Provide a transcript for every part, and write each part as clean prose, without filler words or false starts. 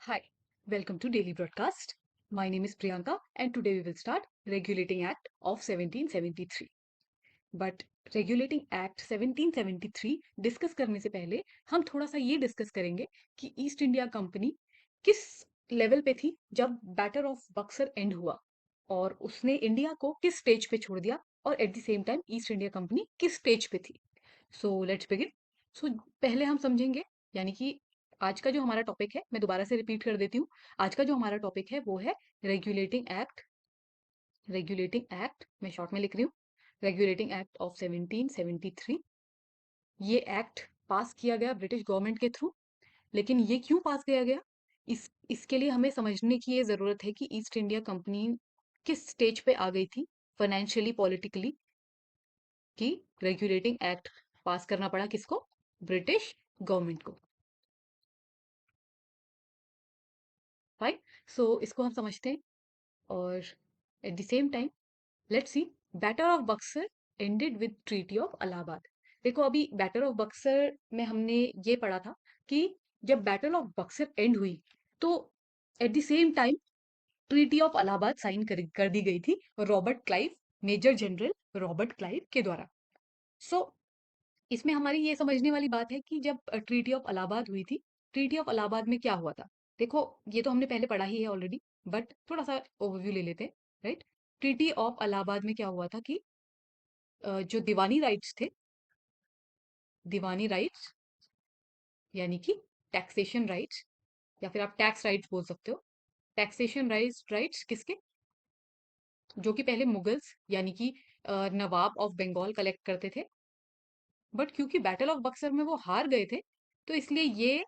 Hi, welcome to Daily Broadcast. My name is Priyanka, and today we will start Regulating Act of 1773. But Regulating Act 1773 discuss करने से पहले हम थोड़ा सा ये डिस्कस करेंगे कि ईस्ट इंडिया कंपनी किस लेवल पे थी जब बैटल ऑफ बक्सर एंड हुआ और उसने इंडिया को किस स्टेज पे छोड़ दिया और eight the same time east India company किस स्टेज पे थी। So let's begin. सो पहले हम समझेंगे, यानी कि आज का जो हमारा टॉपिक है, मैं दोबारा से रिपीट कर देती हूँ। आज का जो हमारा टॉपिक है वो है रेगुलेटिंग एक्ट। रेगुलेटिंग एक्ट मैं शॉर्ट में लिख रही हूँ, रेगुलेटिंग एक्ट ऑफ 1773। ये एक्ट पास किया गया ब्रिटिश गवर्नमेंट के थ्रू। लेकिन ये क्यों पास किया गया, इसके लिए हमें समझने की ये जरूरत है कि ईस्ट इंडिया कंपनी किस स्टेज पे आ गई थी फाइनेंशियली, पॉलिटिकली, कि रेगुलेटिंग एक्ट पास करना पड़ा किसको, ब्रिटिश गवर्नमेंट को। राइट। सो इसको हम समझते हैं और eight the same time let's see battle of Buxar ended with treaty of Allahabad. देखो, अभी बैटल ऑफ बक्सर में हमने ये पढ़ा था कि जब बैटल ऑफ बक्सर एंड हुई तो at the same time treaty of Allahabad sign कर दी गई थी Robert Clive, major general Robert Clive के द्वारा। सो इसमें हमारी ये समझने वाली बात है कि जब ट्रीटी ऑफ इलाहाबाद हुई थी, ट्रीटी ऑफ इलाहाबाद में क्या हुआ था। देखो, ये तो हमने पहले पढ़ा ही है ऑलरेडी, बट थोड़ा सा ओवरव्यू ले लेते हैं। राइट। ट्रीटी ऑफ इलाहाबाद में क्या हुआ था कि जो दीवानी राइट्स थे, दीवानी राइट्स यानी कि टैक्सेशन राइट्स, या फिर आप टैक्स राइट्स बोल सकते हो। टैक्सेशन राइट्स किसके, जो कि पहले मुगल्स यानी कि नवाब ऑफ बंगाल कलेक्ट करते थे। बट क्योंकि बैटल ऑफ बक्सर में वो हार गए थे, तो इसलिए ये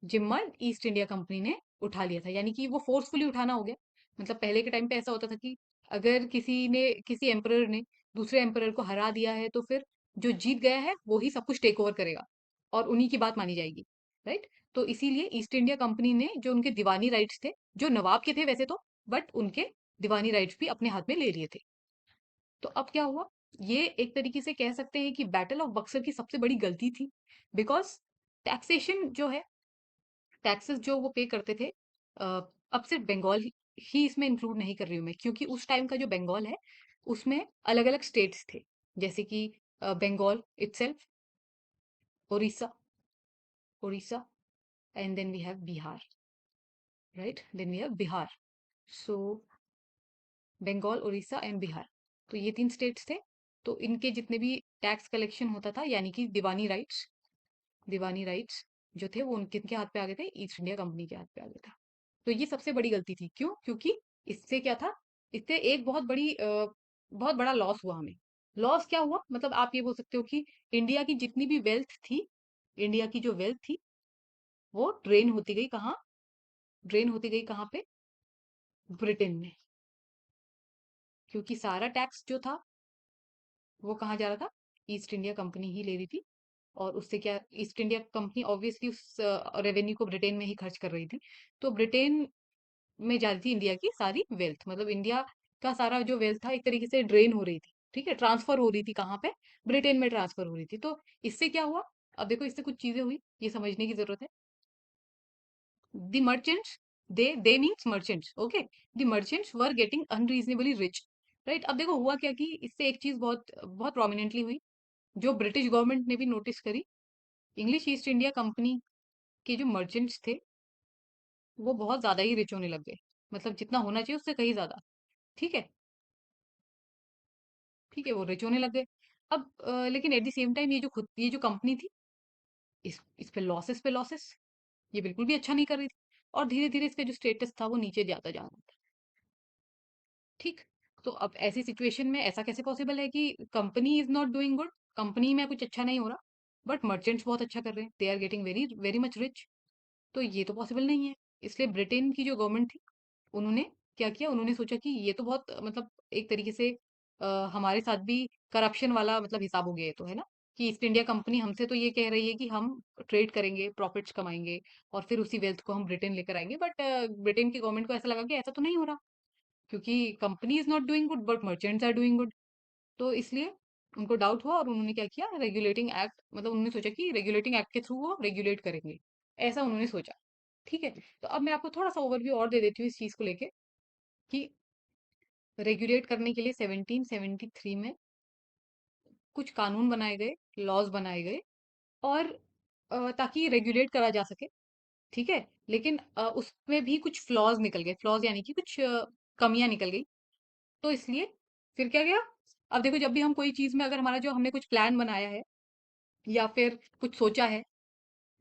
जिम्मा ईस्ट इंडिया कंपनी ने उठा लिया था, यानी कि वो फोर्सफुली उठाना हो गया। मतलब पहले के टाइम पे ऐसा होता था कि अगर किसी एम्परर ने दूसरे एम्परर को हरा दिया है तो फिर जो जीत गया है वो ही सब कुछ टेक ओवर करेगा और उन्हीं की बात मानी जाएगी। राइट। तो इसीलिए ईस्ट इंडिया कंपनी ने जो उनके दीवानी राइट्स थे, जो नवाब के थे वैसे तो, बट उनके दीवानी राइट्स भी अपने हाथ में ले लिए थे। तो अब क्या हुआ, ये एक तरीके से कह सकते हैं कि बैटल ऑफ बक्सर की सबसे बड़ी गलती थी। बिकॉज टैक्सेशन जो है, टैक्सेस जो वो पे करते थे, अब सिर्फ बंगाल ही इसमें इंक्लूड नहीं कर रही हूँ मैं, क्योंकि उस टाइम का जो बंगाल है उसमें अलग अलग स्टेट्स थे, जैसे कि Bengal itself, Orissa, Orissa, and then we have Bihar. Right, then we have Bihar. So Bengal, Orissa and Bihar, तो ये तीन स्टेट्स थे। तो इनके जितने भी टैक्स कलेक्शन होता था, यानी कि दीवानी राइट्स जो थे वो उनके किनके हाथ पे आ गए थे, ईस्ट इंडिया कंपनी के हाथ पे आ गया था। तो ये सबसे बड़ी गलती थी। क्यों? क्योंकि इससे क्या था, इससे एक बहुत बड़ा लॉस हुआ हमें। लॉस क्या हुआ, मतलब आप ये बोल सकते हो कि इंडिया की जितनी भी वेल्थ थी, इंडिया की जो वेल्थ थी वो ड्रेन होती गई कहाँ, ड्रेन होती गई कहाँ पे, ब्रिटेन में। क्योंकि सारा टैक्स जो था वो कहाँ जा रहा था, ईस्ट इंडिया कंपनी ही ले रही थी। और उससे क्या, ईस्ट इंडिया कंपनी ऑब्वियसली उस रेवेन्यू को ब्रिटेन में ही खर्च कर रही थी। तो ब्रिटेन में जा रही थी इंडिया की सारी वेल्थ, मतलब इंडिया का सारा जो वेल्थ था एक तरीके से ड्रेन हो रही थी। ठीक है, ट्रांसफर हो रही थी कहाँ पे, ब्रिटेन में ट्रांसफर हो रही थी। तो इससे क्या हुआ, अब देखो इससे कुछ चीजें हुई, ये समझने की जरूरत है। The merchants, they means merchants, okay, the merchants were getting unreasonably rich. Right. अब देखो हुआ क्या कि इससे एक चीज बहुत बहुत प्रोमिनेंटली हुई, जो ब्रिटिश गवर्नमेंट ने भी नोटिस करी। इंग्लिश ईस्ट इंडिया कंपनी के जो मर्चेंट्स थे वो बहुत ज्यादा ही रिच होने लग गए, मतलब जितना होना चाहिए उससे कहीं ज्यादा। ठीक है, ठीक है, वो रिच होने लग गए। अब लेकिन एट द सेम टाइम ये जो कंपनी थी, इस पे लॉसेस, ये बिल्कुल भी अच्छा नहीं कर रही थी। और धीरे धीरे इसका जो स्टेटस था वो नीचे जाता जा रहा था। ठीक। तो अब ऐसी सिचुएशन में ऐसा कैसे पॉसिबल है कि company is not doing good, company में कुछ अच्छा नहीं हो रहा, बट मर्चेंट्स बहुत अच्छा कर रहे हैं, they are getting very very much rich. तो ये तो पॉसिबल नहीं है। इसलिए ब्रिटेन की जो गवर्नमेंट थी, उन्होंने क्या किया, उन्होंने सोचा कि ये तो बहुत मतलब एक तरीके से हमारे साथ भी करप्शन वाला मतलब हिसाब हो गया ये तो, है ना, कि ईस्ट इंडिया कंपनी हमसे तो ये कह रही है कि हम ट्रेड करेंगे, प्रॉफिट्स कमाएंगे और फिर उसी वेल्थ को हम ब्रिटेन लेकर आएंगे। बट ब्रिटेन की गवर्नमेंट को ऐसा लगा कि ऐसा तो नहीं हो रहा, क्योंकि company is not doing good but merchants are doing good. तो इसलिए उनको डाउट हुआ और उन्होंने क्या किया, रेगुलेटिंग एक्ट, मतलब उन्होंने सोचा कि रेगुलेटिंग एक्ट के थ्रू वो रेगुलेट करेंगे, ऐसा उन्होंने सोचा। ठीक है। तो अब मैं आपको थोड़ा सा ओवरव्यू और दे देती हूँ इस चीज को लेके कि रेगुलेट करने के लिए 1773 में कुछ कानून बनाए गए, लॉज बनाए गए, और ताकि रेगुलेट करा जा सके। ठीक है। लेकिन उसमें भी कुछ फ्लॉज निकल गए, फ्लॉज यानी कि कुछ कमियां निकल गई। तो इसलिए फिर क्या गया, अब देखो जब भी हम कोई चीज में, अगर हमारा जो हमने कुछ प्लान बनाया है या फिर कुछ सोचा है,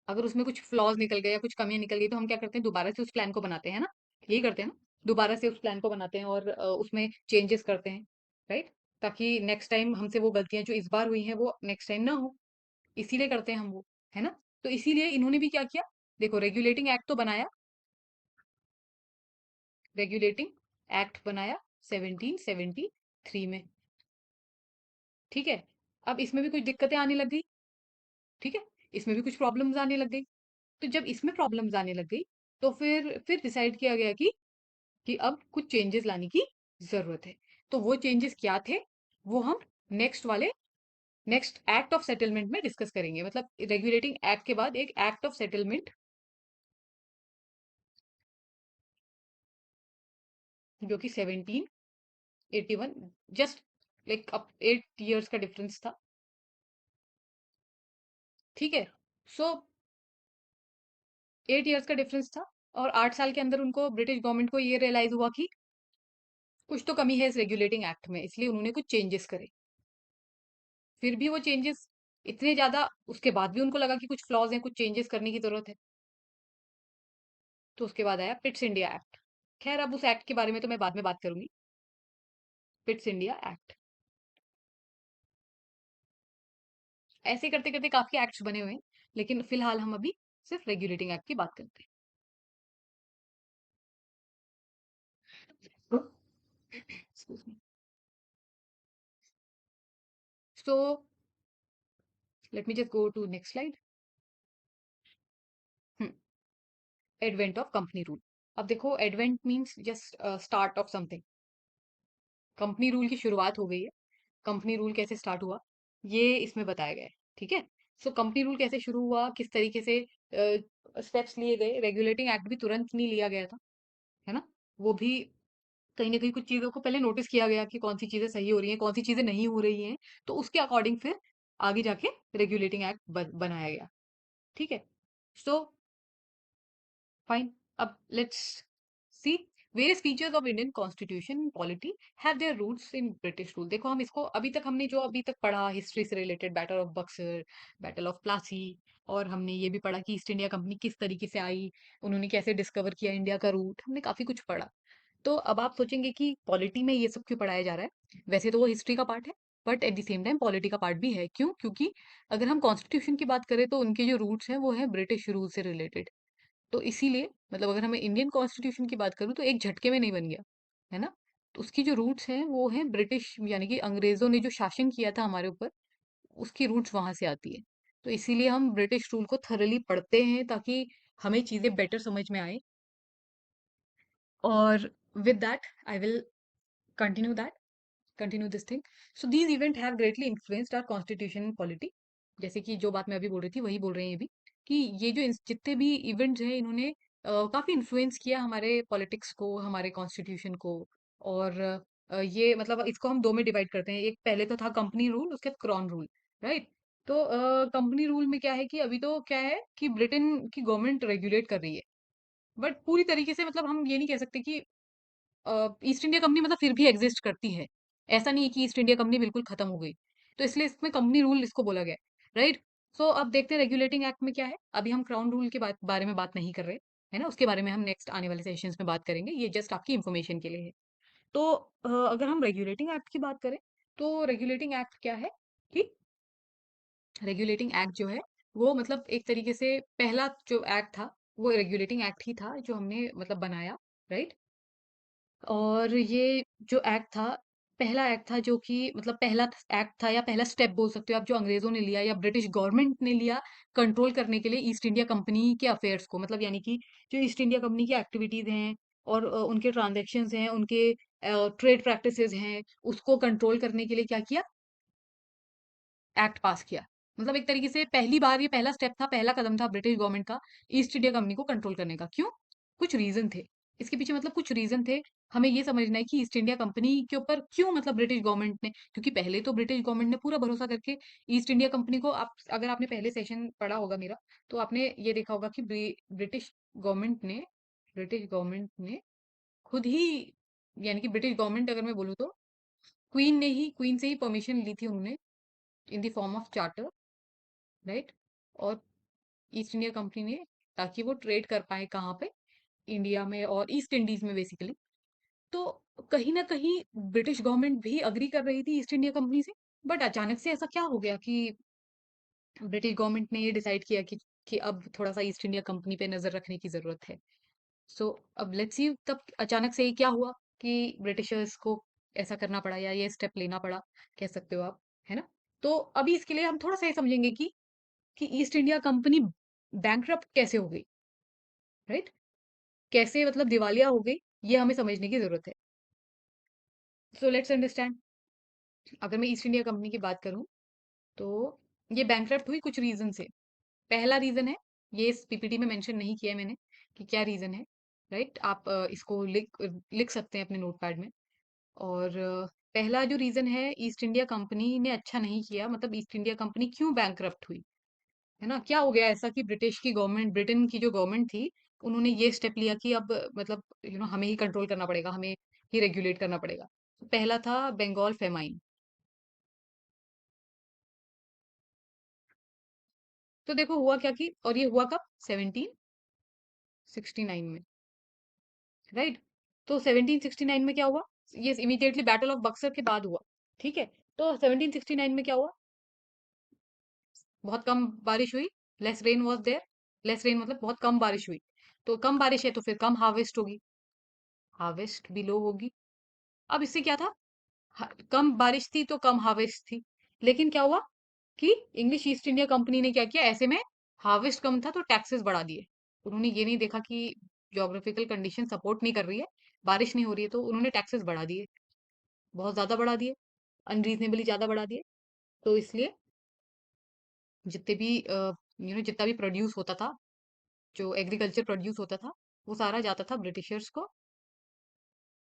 अगर उसमें कुछ फ्लॉज निकल गए या कुछ कमियां निकल गई, तो हम क्या करते हैं, दोबारा से उस प्लान को बनाते हैं ना। यही करते हैं ना, दोबारा से उस प्लान को बनाते हैं और उसमें चेंजेस करते हैं, राइट। ताकि नेक्स्ट टाइम हमसे वो गलतियां जो इस बार हुई हैं वो नेक्स्ट टाइम ना हो, इसीलिए करते हैं हम वो, है ना। तो इसीलिए इन्होंने भी क्या किया, देखो रेगुलेटिंग एक्ट तो बनाया, रेगुलेटिंग एक्ट बनाया 1773 में। ठीक है। अब इसमें भी कुछ दिक्कतें आने लग गई। ठीक है। इसमें भी कुछ प्रॉब्लम्स आने लग गई। तो जब इसमें प्रॉब्लम्स आने लग गई, तो फिर डिसाइड किया गया कि अब कुछ चेंजेस लाने की जरूरत है। तो वो चेंजेस क्या थे, वो हम नेक्स्ट एक्ट ऑफ सेटलमेंट में डिस्कस करेंगे। मतलब रेगुलेटिंग एक्ट के बाद एक एक्ट ऑफ सेटलमेंट, जो कि 1781, जस्ट लाइक अब 8 years का डिफरेंस था। ठीक है। सो 8 years का डिफरेंस था, और 8 साल के अंदर उनको, ब्रिटिश गवर्नमेंट को ये रियलाइज हुआ कि कुछ तो कमी है इस रेगुलेटिंग एक्ट में, इसलिए उन्होंने कुछ चेंजेस करे। फिर भी वो चेंजेस इतने ज्यादा, उसके बाद भी उनको लगा कि कुछ फ्लॉज हैं, कुछ चेंजेस करने की जरूरत है। तो उसके बाद आया पिट्स इंडिया एक्ट। खैर अब उस एक्ट के बारे में तो मैं बाद में बात करूंगी। पिट्स इंडिया एक्ट, ऐसे करते करते काफी एक्ट्स बने हुए हैं, लेकिन फिलहाल हम अभी सिर्फ रेगुलेटिंग एक्ट की बात करते हैं। So let me just go to next slide. Advent of company rule. अब देखो, advent means just start of something. Company rule की शुरुआत हो गई है। कंपनी रूल कैसे स्टार्ट हुआ, ये इसमें बताया गया है। ठीक है। सो कंपनी रूल कैसे शुरू हुआ, किस तरीके से स्टेप्स लिए गए। रेगुलेटिंग एक्ट भी तुरंत नहीं लिया गया था, है ना। वो भी कहीं ना कहीं कुछ चीजों को पहले नोटिस किया गया कि कौन सी चीजें सही हो रही हैं, कौन सी चीजें नहीं हो रही हैं। तो उसके अकॉर्डिंग फिर आगे जाके रेगुलेटिंग एक्ट बनाया गया। ठीक है। So fine. अब let's see, various features of Indian constitution polity have their roots in British rule. देखो हम इसको अभी तक, हमने जो अभी तक पढ़ा हिस्ट्री से related, battle of Buxar, battle of Plassey, और हमने ये भी पढ़ा कि ईस्ट इंडिया कंपनी किस तरीके से आई, उन्होंने कैसे डिस्कवर किया इंडिया का रूट, हमने काफी कुछ पढ़ा। तो अब आप सोचेंगे कि पॉलिटी में ये सब क्यों पढ़ाया जा रहा है। वैसे तो वो हिस्ट्री का पार्ट है, but at the same time polity का पार्ट भी है। क्यों? क्योंकि अगर हम कॉन्स्टिट्यूशन की बात करें तो उनके जो रूट्स हैं वो है ब्रिटिश रूल से रिलेटेड। तो इसीलिए मतलब अगर हमें इंडियन कॉन्स्टिट्यूशन की बात करूँ तो एक झटके में नहीं बन गया, है ना। तो उसकी जो रूट्स हैं वो हैं ब्रिटिश, यानी कि अंग्रेजों ने जो शासन किया था हमारे ऊपर, उसकी रूट्स वहां से आती है। तो इसीलिए हम ब्रिटिश रूल को थरली पढ़ते हैं, ताकि हमें चीजें बेटर समझ में आए। और with that I will continue that continue this thing. So these event have greatly influenced our constitution and polity. जैसे कि जो बात मैं अभी बोल रही थी वही बोल रहे हैं ये भी, कि ये जो जितने भी इवेंट्स हैं इन्होंने काफी इन्फ्लुएंस किया हमारे पॉलिटिक्स को, हमारे कॉन्स्टिट्यूशन को। और ये मतलब इसको हम दो में डिवाइड करते हैं। एक पहले तो था कंपनी रूल, उसके बाद क्रॉन रूल, राइट। तो कंपनी रूल में क्या है कि अभी तो क्या है कि ब्रिटेन की गवर्नमेंट रेगुलेट कर रही है, बट पूरी तरीके से, मतलब हम ये नहीं कह सकते कि ईस्ट इंडिया कंपनी मतलब फिर भी एग्जिस्ट करती है। ऐसा नहीं है कि ईस्ट इंडिया कंपनी बिल्कुल खत्म हो गई। तो इसलिए इसमें कंपनी रूल इसको बोला गया है, राइट। सो अब देखते हैं रेगुलेटिंग एक्ट में क्या है। अभी हम क्राउन रूल के बारे में बात नहीं कर रहे, है ना। उसके बारे में हम नेक्स्ट आने वाले सेशंस में बात करेंगे, ये जस्ट आपकी इंफॉर्मेशन के लिए है। तो अगर हम रेगुलेटिंग एक्ट की बात करें, तो रेगुलेटिंग एक्ट क्या है कि रेगुलेटिंग एक्ट जो है वो मतलब एक तरीके से पहला जो एक्ट था वो रेगुलेटिंग एक्ट ही था जो हमने मतलब बनाया, राइट। और ये जो एक्ट था, पहला एक्ट था जो कि मतलब पहला एक्ट था या पहला स्टेप बोल सकते हो आप, जो अंग्रेजों ने लिया या ब्रिटिश गवर्नमेंट ने लिया कंट्रोल करने के लिए ईस्ट इंडिया कंपनी के अफेयर्स को। मतलब यानी कि जो ईस्ट इंडिया कंपनी की एक्टिविटीज हैं और उनके ट्रांजेक्शन्स हैं, उनके ट्रेड प्रैक्टिसेस हैं, उसको कंट्रोल करने के लिए क्या किया, एक्ट पास किया। मतलब एक तरीके से पहली बार ये पहला स्टेप था, पहला कदम था ब्रिटिश गवर्नमेंट का ईस्ट इंडिया कंपनी को कंट्रोल करने का। क्यों? कुछ रीजन थे इसके पीछे, मतलब कुछ रीजन थे। हमें ये समझना है कि ईस्ट इंडिया कंपनी के ऊपर क्यों, मतलब ब्रिटिश गवर्नमेंट ने, क्योंकि पहले तो ब्रिटिश गवर्नमेंट ने पूरा भरोसा करके ईस्ट इंडिया कंपनी को, आप अगर आपने पहले सेशन पढ़ा होगा मेरा, तो आपने ये देखा होगा कि ब्रिटिश गवर्नमेंट ने ब्रिटिश गवर्नमेंट ने खुद ही, यानी कि ब्रिटिश गवर्नमेंट अगर मैं बोलूँ तो क्वीन से ही परमिशन ली थी उन्होंने, in the form of charter, right. और ईस्ट इंडिया कंपनी ने, ताकि वो ट्रेड कर पाए कहाँ पे, इंडिया में और ईस्ट इंडीज में बेसिकली। तो कहीं ना कहीं ब्रिटिश गवर्नमेंट भी अग्री कर रही थी ईस्ट इंडिया कंपनी से। बट अचानक से ऐसा क्या हो गया कि ब्रिटिश गवर्नमेंट ने ये डिसाइड किया कि अब थोड़ा सा ईस्ट इंडिया कंपनी पे नजर रखने की जरूरत है। सो अब लेट्स सी, तब अचानक से ये क्या हुआ कि ब्रिटिशर्स को ऐसा करना पड़ा या ये स्टेप लेना पड़ा, कह सकते हो आप, है ना। तो अभी इसके लिए हम थोड़ा सा ये समझेंगे कि ईस्ट इंडिया कंपनी बैंकरप्ट कैसे हो गई, राइट। कैसे मतलब दिवालिया हो गई, ये हमें समझने की जरूरत है। So let's understand. अगर मैं ईस्ट इंडिया कंपनी की बात करूं, तो ये बैंकरप्ट हुई कुछ रीजन से। पहला रीजन है, ये इस पीपीटी में मेंशन नहीं किया है मैंने कि क्या रीजन है, राइट। आप इसको लिख लिख सकते हैं अपने नोटपैड में। और पहला जो रीजन है, ईस्ट इंडिया कंपनी ने अच्छा नहीं किया, मतलब ईस्ट इंडिया कंपनी क्यों बैंकरप्ट हुई, है ना। क्या हो गया ऐसा कि ब्रिटिश की गवर्नमेंट, ब्रिटेन की जो गवर्नमेंट थी, उन्होंने ये स्टेप लिया कि अब मतलब हमें ही कंट्रोल करना पड़ेगा, हमें ही रेगुलेट करना पड़ेगा। पहला था बंगाल फेमाइन। तो देखो हुआ क्या, कि और ये हुआ कब, 1769 में, राइट। तो 1769 में क्या हुआ, ये इमीडिएटली बैटल ऑफ बक्सर के बाद हुआ, ठीक है। तो 1769 में क्या हुआ, बहुत कम बारिश हुई, less rain was there. Less rain मतलब बहुत कम बारिश हुई, तो कम बारिश है तो फिर कम हार्वेस्ट होगी, हार्वेस्ट भी लो होगी। अब इससे क्या था, कम बारिश थी तो कम हार्वेस्ट थी। लेकिन क्या हुआ कि इंग्लिश ईस्ट इंडिया कंपनी ने क्या किया, ऐसे में हार्वेस्ट कम था तो टैक्सेस बढ़ा दिए। उन्होंने ये नहीं देखा कि ज्योग्राफिकल कंडीशन सपोर्ट नहीं कर रही है, बारिश नहीं हो रही है, तो उन्होंने टैक्सेस बढ़ा दिए, बहुत ज्यादा बढ़ा दिए, अनरीजनेबली ज्यादा बढ़ा दिए। तो इसलिए जितने भी जितना भी प्रोड्यूस होता था, जो एग्रीकल्चर प्रोड्यूस होता था, वो सारा जाता था ब्रिटिशर्स को।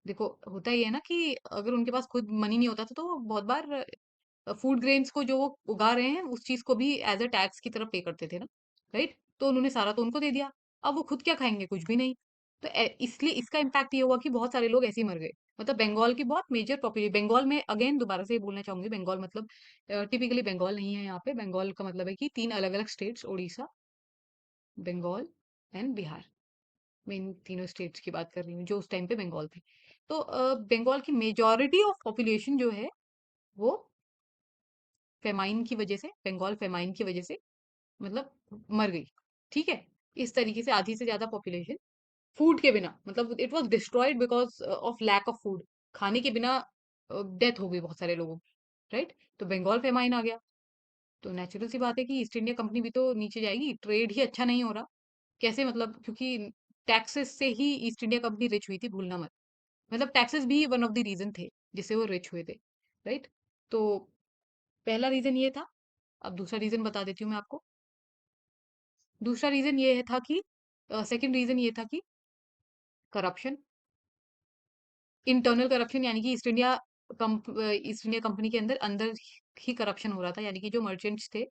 देखो होता ही है ना कि अगर उनके पास खुद मनी नहीं होता था, तो वो बहुत बार फूड ग्रेन्स को जो वो उगा रहे हैं, उस चीज को भी एज अ टैक्स की तरफ पे करते थे ना, राइट। तो उन्होंने सारा तो उनको दे दिया, अब वो खुद क्या खाएंगे, कुछ भी नहीं। तो इसलिए इसका इम्पैक्ट ये हुआ कि बहुत सारे लोग ऐसे ही मर गए। मतलब बंगाल की बहुत मेजर पॉपुलेशन, बंगाल में अगेन दोबारा से ये बोलना चाहूंगी, बंगाल मतलब टिपिकली बंगाल नहीं है यहाँ पे। बंगाल का मतलब है कि तीन अलग अलग स्टेट्स, उड़ीसा, बंगाल एंड बिहार। मैं इन तीनों स्टेट्स की बात कर रही हूँ जो उस टाइम पे बंगाल थे। तो बंगाल की मेजॉरिटी ऑफ पॉपुलेशन जो है, वो फेमाइन की वजह से, बंगाल फेमाइन की वजह से मतलब मर गई, ठीक है। इस तरीके से आधी से ज्यादा पॉपुलेशन फूड के बिना, मतलब it was destroyed because of lack of food, खाने के बिना डेथ हो गई बहुत सारे लोगों की, राइट। तो बंगाल फेमाइन आ गया, तो नेचुरल सी बात है कि ईस्ट इंडिया कंपनी भी तो नीचे जाएगी, ट्रेड ही अच्छा नहीं हो रहा। कैसे, मतलब क्योंकि टैक्सेस से ही ईस्ट इंडिया कंपनी रिच हुई थी, भूलना मत। मतलब टैक्सेस भी वन ऑफ द रीजन थे जिससे वो रिच हुए थे, राइट। तो पहला रीजन ये था। अब दूसरा रीजन बता देती हूँ मैं आपको। दूसरा रीजन ये था कि, सेकंड रीजन ये था कि करप्शन, इंटरनल करप्शन, यानी कि ईस्ट इंडिया कंपनी के अंदर अंदर ही करप्शन हो रहा था। यानी कि जो मर्चेंट्स थे,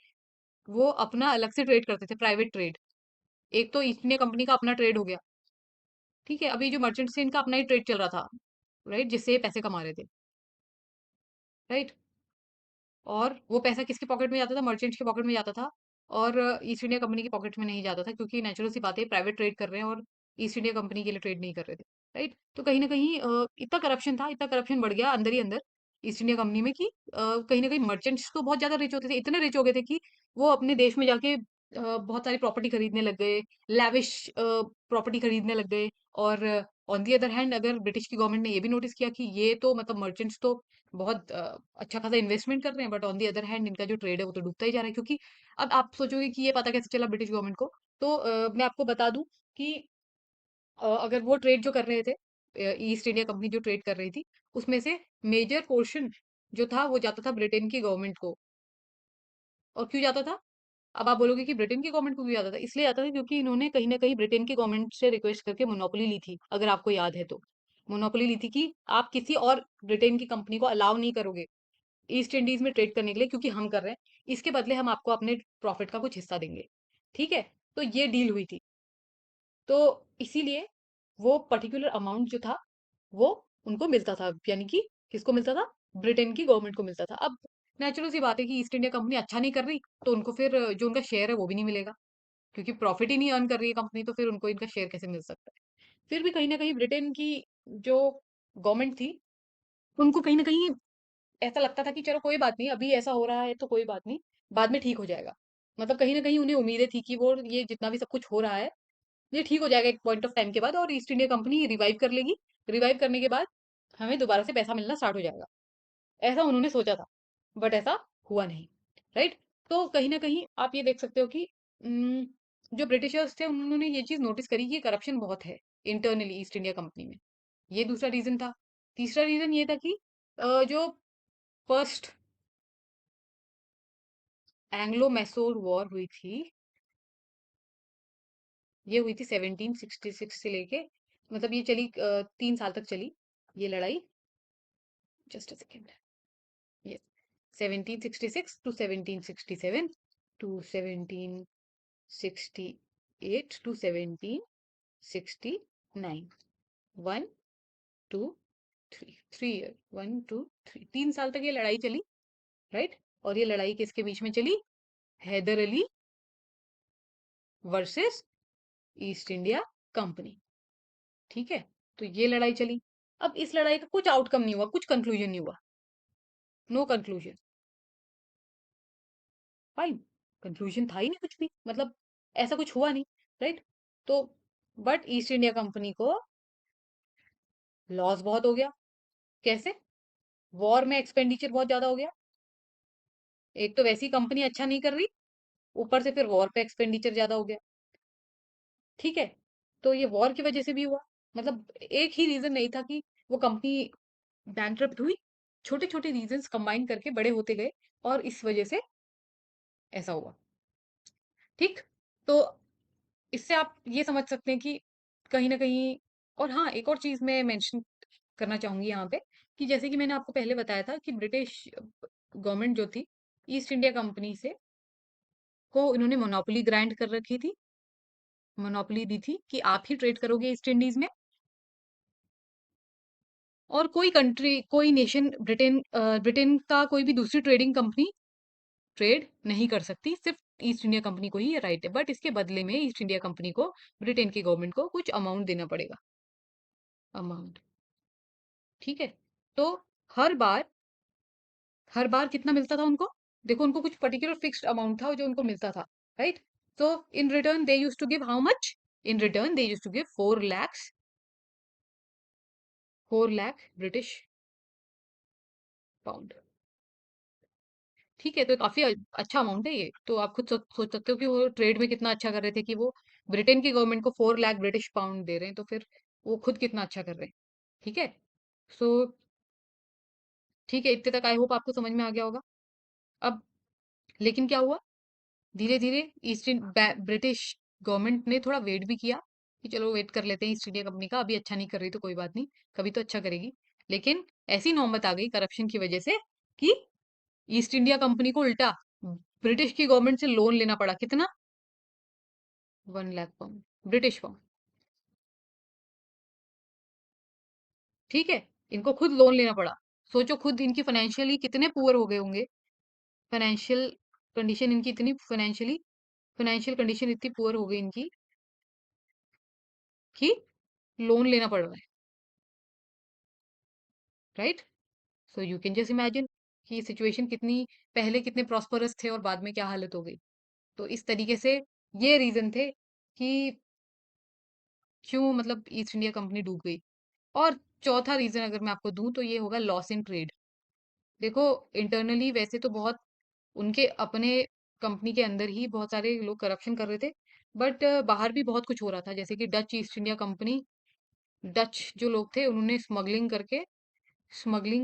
वो अपना अलग से ट्रेड करते थे, प्राइवेट ट्रेड। एक तो ईस्ट इंडिया कंपनी का अपना ट्रेड हो गया, ठीक है। अभी जो मर्चेंट्स थे, इनका अपना ही ट्रेड चल रहा था, राइट, जिससे ये पैसे कमा रहे थे, राइट। और वो पैसा किसके पॉकेट में जाता था, मर्चेंट्स के पॉकेट में जाता था। और ईस्ट इंडिया कंपनी के पॉकेट में नहीं जाता था, क्योंकि नेचुरल सी बात है, प्राइवेट ट्रेड कर रहे हैं और ईस्ट इंडिया कंपनी के लिए ट्रेड नहीं कर रहे थे, राइट। तो कहीं ना कहीं इतना करप्शन था, इतना करप्शन बढ़ गया अंदर ही अंदर ईस्ट इंडिया कंपनी में कि कहीं ना कहीं मर्चेंट्स तो बहुत ज्यादा रिच होते थे, इतने रिच हो गए थे कि वो अपने देश में जाके बहुत सारी प्रॉपर्टी खरीदने लग गए, लैविश प्रॉपर्टी खरीदने लग गए। और ऑन दी अदर हैंड, अगर ब्रिटिश की गवर्नमेंट ने ये भी नोटिस किया कि ये तो मतलब मर्चेंट्स तो बहुत अच्छा खासा इन्वेस्टमेंट कर रहे हैं, but on the other hand इनका जो ट्रेड है वो तो डूबता ही जा रहा है। क्योंकि अब आप सोचोगे कि ये पता कैसे चला ब्रिटिश गवर्नमेंट को, तो मैं आपको बता दूं कि अगर वो ट्रेड जो कर रहे थे, ईस्ट इंडिया कंपनी जो ट्रेड कर रही थी, उसमें से मेजर पोर्शन जो था वो जाता था ब्रिटेन की गवर्नमेंट को। और क्यों जाता था? अब आप बोलोगे कि ब्रिटेन की गवर्नमेंट को क्यों जाता था? इसलिए जाता था क्योंकि इन्होंने कहीं ना कहीं ब्रिटेन की गवर्नमेंट से रिक्वेस्ट करके मोनोपोली ली थी, अगर आपको याद है तो। मोनोपोली ली थी कि आप किसी और ब्रिटेन की कंपनी को अलाउ नहीं करोगे ईस्ट इंडीज में ट्रेड करने के लिए, क्योंकि हम कर रहे हैं, इसके बदले हम आपको अपने प्रॉफिट का कुछ हिस्सा देंगे। ठीक है, तो ये डील हुई थी। तो इसीलिए वो पर्टिकुलर अमाउंट जो था वो उनको मिलता था, यानी कि किसको मिलता था? ब्रिटेन की गवर्नमेंट को मिलता था। अब नेचुरल सी बात है कि ईस्ट इंडिया कंपनी अच्छा नहीं कर रही, तो उनको फिर जो उनका शेयर है वो भी नहीं मिलेगा, क्योंकि प्रॉफिट ही नहीं अर्न कर रही है कंपनी, तो फिर उनको इनका शेयर कैसे मिल सकता है? फिर भी कहीं ना कहीं ब्रिटेन की जो गवर्नमेंट थी, उनको कहीं ना कहीं ऐसा लगता था कि चलो कोई बात नहीं, अभी ऐसा हो रहा है तो कोई बात नहीं, बाद में ठीक हो जाएगा। मतलब कहीं ना कहीं उन्हें उम्मीदें थी कि वो ये जितना भी सब कुछ हो रहा है, ये ठीक हो जाएगा एक पॉइंट ऑफ टाइम के बाद, और ईस्ट इंडिया कंपनी रिवाइव कर लेगी। रिवाइव करने के बाद हमें दोबारा से पैसा मिलना स्टार्ट हो जाएगा, ऐसा उन्होंने सोचा था। बट ऐसा हुआ नहीं। राइट। तो कहीं ना कहीं आप ये देख सकते हो कि उम, जो ब्रिटिशर्स थे उन्होंने ये चीज नोटिस करी कि करप्शन बहुत है इंटरनली ईस्ट इंडिया कंपनी में। ये दूसरा रीजन था। तीसरा रीजन ये था कि जो फर्स्ट एंग्लो मैसूर वॉर हुई थी, ये हुई थी 1766 से लेके, मतलब ये चली 3 साल तक चली ये लड़ाई। Just a second. Yes, 1766 to 1767 to 1768 to 1769। 1 2 3, 3 year, 1 2 3, 3 साल तक ये लड़ाई चली। राइट। और ये लड़ाई किसके बीच में चली? Hyder Ali versus East India Company. ठीक है, तो ये लड़ाई चली। अब इस लड़ाई का कुछ आउटकम नहीं हुआ, कुछ कंक्लूजन नहीं हुआ। No conclusion. फाइन। कंक्लूजन था ही नहीं कुछ भी, मतलब ऐसा कुछ हुआ नहीं। राइट। तो बट ईस्ट इंडिया कंपनी को लॉस बहुत हो गया। कैसे? वॉर में एक्सपेंडिचर बहुत ज्यादा हो गया। एक तो वैसी कंपनी अच्छा नहीं कर रही, ऊपर से फिर वॉर पे एक्सपेंडिचर ज्यादा हो गया। ठीक है, तो ये वॉर की वजह से भी हुआ। मतलब एक ही रीजन नहीं था कि वो कंपनी बैंकरप्ट हुई, छोटे छोटे रीजंस कंबाइन करके बड़े होते गए, और इस वजह से ऐसा हुआ। ठीक। तो इससे आप ये समझ सकते हैं कि कहीं ना कहीं, और हाँ एक और चीज मैं मेंशन करना चाहूंगी यहाँ पे, कि जैसे कि मैंने आपको पहले बताया था कि ब्रिटिश गवर्नमेंट जो थी, ईस्ट इंडिया कंपनी से को इन्होंने मोनोपोली ग्रांट कर रखी थी, मोनोपोली दी थी कि आप ही ट्रेड करोगे ईस्ट इंडीज में, और कोई कंट्री, कोई नेशन, ब्रिटेन का कोई भी दूसरी ट्रेडिंग कंपनी ट्रेड नहीं कर सकती, सिर्फ ईस्ट इंडिया कंपनी को ही ये राइट है। बट इसके बदले में ईस्ट इंडिया कंपनी को, ब्रिटेन की गवर्नमेंट को कुछ अमाउंट देना पड़ेगा। अमाउंट। ठीक है। तो हर बार, हर बार कितना मिलता था उनको? देखो, उनको कुछ पर्टिकुलर फिक्स्ड अमाउंट था जो उनको मिलता था। राइट। तो in return they use to give how much? In return they use to give 4 lakhs, 4 lakh British pound. ठीक है, तो काफी अच्छा अमाउंट है ये। तो आप खुद सोच सकते हो कि वो ट्रेड में कितना अच्छा कर रहे थे, कि वो ब्रिटेन की गवर्नमेंट को 4 लाख ब्रिटिश पाउंड दे रहे हैं, तो फिर वो खुद कितना अच्छा कर रहे हैं। ठीक है। सो ठीक है, इतने तक आई होप आपको समझ में आ गया होगा। अब लेकिन क्या हुआ? धीरे धीरे ब्रिटिश गवर्नमेंट ने थोड़ा वेट भी किया, कि चलो वेट कर लेते हैं ईस्ट इंडिया कंपनी का, अभी अच्छा नहीं कर रही तो कोई बात नहीं, कभी तो अच्छा करेगी। लेकिन ऐसी नौबत आ गई करप्शन की वजह से कि ईस्ट इंडिया कंपनी को उल्टा ब्रिटिश की गवर्नमेंट से लोन लेना पड़ा। कितना? 1 लाख पाउंड, ब्रिटिश पाउंड। ठीक है, इनको खुद लोन लेना पड़ा। सोचो खुद इनकी फाइनेंशियली कितने पुअर हो गए होंगे। फाइनेंशियल कंडीशन इनकी इतनी, फाइनेंशियल कंडीशन इतनी पुअर हो गई इनकी कि लोन लेना पड़ रहा है। Right. So you can just imagine कि सिचुएशन कितनी, पहले कितने प्रॉस्परस थे और बाद में क्या हालत हो गई। तो इस तरीके से ये रीजन थे कि क्यों मतलब ईस्ट इंडिया कंपनी डूब गई। और चौथा रीजन अगर मैं आपको दूं तो ये होगा लॉस इन ट्रेड। देखो, इंटरनली वैसे तो बहुत, उनके अपने कंपनी के अंदर ही बहुत सारे लोग करप्शन कर रहे थे, बट बाहर भी बहुत कुछ हो रहा था। जैसे कि Dutch east India company, Dutch जो लोग थे उन्होंने स्मगलिंग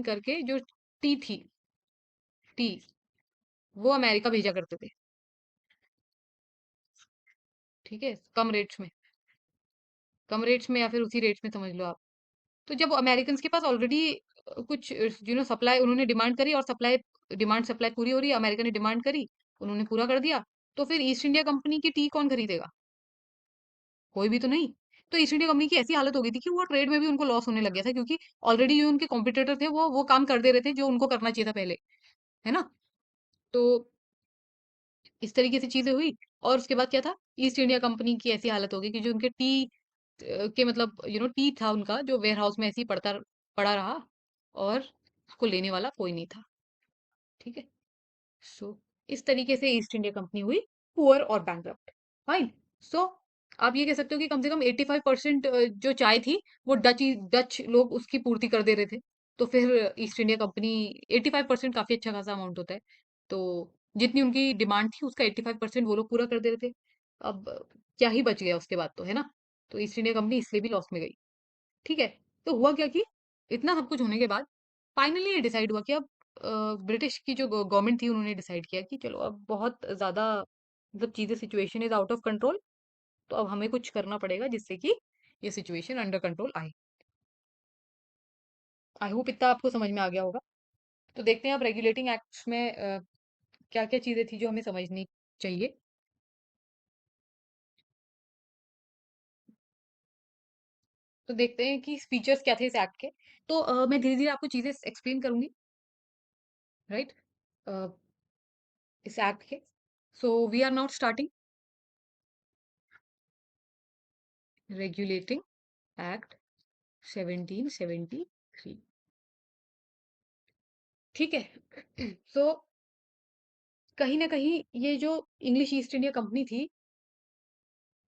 करके जो टी थी, टी वो अमेरिका भेजा करते थे। ठीक है, कम रेट्स में या फिर उसी रेट्स में समझ लो आप। तो जब अमेरिकन के पास ऑलरेडी कुछ सप्लाई उन्होंने डिमांड करी, और सप्लाई पूरी हो रही है, अमेरिका ने डिमांड करी, उन्होंने पूरा कर दिया, तो फिर ईस्ट इंडिया कंपनी की टी कौन खरीदेगा? कोई भी तो नहीं। तो ईस्ट इंडिया कंपनी की ऐसी हालत हो गई थी कि वो ट्रेड में भी उनको लॉस होने लग गया था, क्योंकि ऑलरेडी जो उनके कॉम्पिटिटर थे वो काम कर दे रहे थे जो उनको करना चाहिए था पहले, है ना? तो इस तरीके से चीजें हुई। और उसके बाद क्या था, ईस्ट इंडिया कंपनी की ऐसी हालत हो गई कि जो उनके टी के मतलब टी था उनका, जो वेयर हाउस में ऐसे ही पड़ा रहा, और उसको लेने वाला कोई नहीं था। ठीक है। सो इस तरीके से ईस्ट इंडिया कंपनी हुई पुअर और बैंकरप्ट। फाइन। सो आप ये कह सकते हो कि कम से कम 85% जो चाय थी वो डच लोग उसकी पूर्ति कर दे रहे थे। तो फिर ईस्ट इंडिया कंपनी, 85% काफी अच्छा खासा अमाउंट होता है। तो जितनी उनकी डिमांड थी उसका 85% वो लोग पूरा कर दे रहे थे। अब क्या ही बच गया उसके बाद, तो है ना? तो ईस्ट इंडिया कंपनी इसलिए भी लॉस में गई। ठीक है। तो हुआ क्या कि इतना सब कुछ होने के बाद फाइनली ये डिसाइड हुआ कि अब ब्रिटिश की जो गवर्नमेंट थी उन्होंने डिसाइड किया कि चलो अब बहुत ज्यादा मतलब चीजें, situation is out of control, तो अब हमें कुछ करना पड़ेगा जिससे कि ये सिचुएशन अंडर कंट्रोल आए। आई होप इतना आपको समझ में आ गया होगा। तो देखते हैं अब रेगुलेटिंग एक्ट्स में क्या क्या चीजें थी जो हमें समझनी चाहिए। तो देखते हैं कि फीचर्स क्या थे इस एक्ट के। तो मैं धीरे धीरे आपको चीजें एक्सप्लेन करूंगी, राइट, इस एक्ट के। So we are not starting regulating act 1773। ठीक है। सो कहीं ना कहीं ये जो इंग्लिश ईस्ट इंडिया कंपनी थी,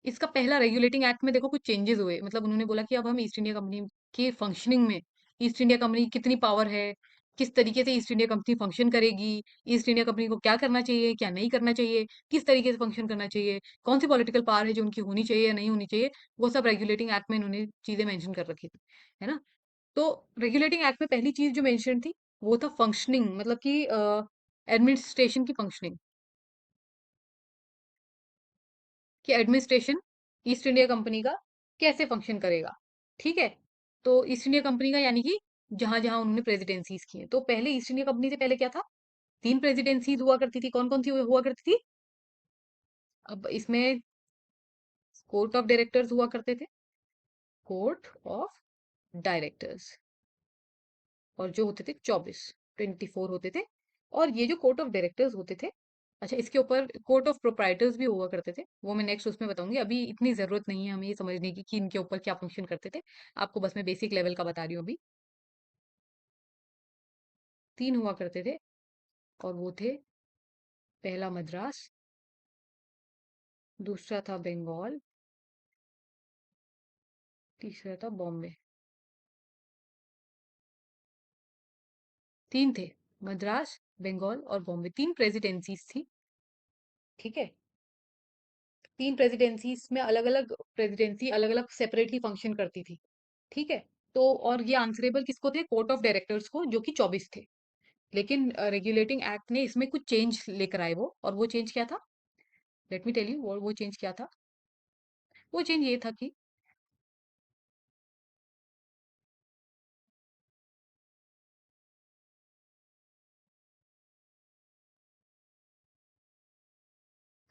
इसका पहला रेगुलेटिंग एक्ट में देखो कुछ चेंजेस हुए। मतलब उन्होंने बोला कि अब हम ईस्ट इंडिया कंपनी के फंक्शनिंग में, ईस्ट इंडिया कंपनी की कितनी पावर है, किस तरीके से ईस्ट इंडिया कंपनी फंक्शन करेगी, ईस्ट इंडिया कंपनी को क्या करना चाहिए क्या नहीं करना चाहिए, किस तरीके से फंक्शन करना चाहिए, कौन सी पॉलिटिकल पावर है जो उनकी होनी चाहिए या नहीं होनी चाहिए, वो सब रेगुलेटिंग एक्ट में इन्होंने चीजें मेंशन कर रखी थी, है ना? तो रेगुलेटिंग एक्ट में पहली चीज जो मेंशन थी वो था फंक्शनिंग, मतलब कि एडमिनिस्ट्रेशन की फंक्शनिंग, कि एडमिनिस्ट्रेशन ईस्ट इंडिया कंपनी का कैसे फंक्शन करेगा। ठीक है। तो ईस्ट इंडिया कंपनी का यानी कि जहां जहां उन्होंने प्रेसिडेंसीज की हैं, तो पहले ईस्ट इंडिया कंपनी से पहले क्या था, 3 प्रेसिडेंसीज हुआ करती थी। कौन कौन सी हुआ करती थी? अब इसमें कोर्ट ऑफ डायरेक्टर्स हुआ करते थे, कोर्ट ऑफ डायरेक्टर्स, और जो होते थे 24 होते थे। और ये जो कोर्ट ऑफ डायरेक्टर्स होते थे, अच्छा, इसके ऊपर कोर्ट ऑफ प्रोप्राइटर्स भी हुआ करते थे, वो मैं नेक्स्ट उसमें बताऊंगी। अभी इतनी जरूरत नहीं है हमें ये समझने की कि इनके ऊपर क्या फंक्शन करते थे। आपको बस मैं बेसिक लेवल का बता रही हूँ अभी। 3 हुआ करते थे, और वो थे, पहला मद्रास, दूसरा था बंगाल, तीसरा था बॉम्बे। 3 थे, मद्रास, बंगाल और बॉम्बे, 3 प्रेसिडेंसीज थी। ठीक है। 3 प्रेसिडेंसीज में अलग अलग प्रेसिडेंसी अलग अलग सेपरेटली फंक्शन करती थी। ठीक है। तो और ये आंसरेबल किसको थे? कोर्ट ऑफ डायरेक्टर्स को, जो कि 24 थे। लेकिन रेगुलेटिंग एक्ट ने इसमें कुछ चेंज लेकर आए वो, और वो चेंज क्या था? लेट मी टेल यू वो चेंज क्या था। वो चेंज ये था कि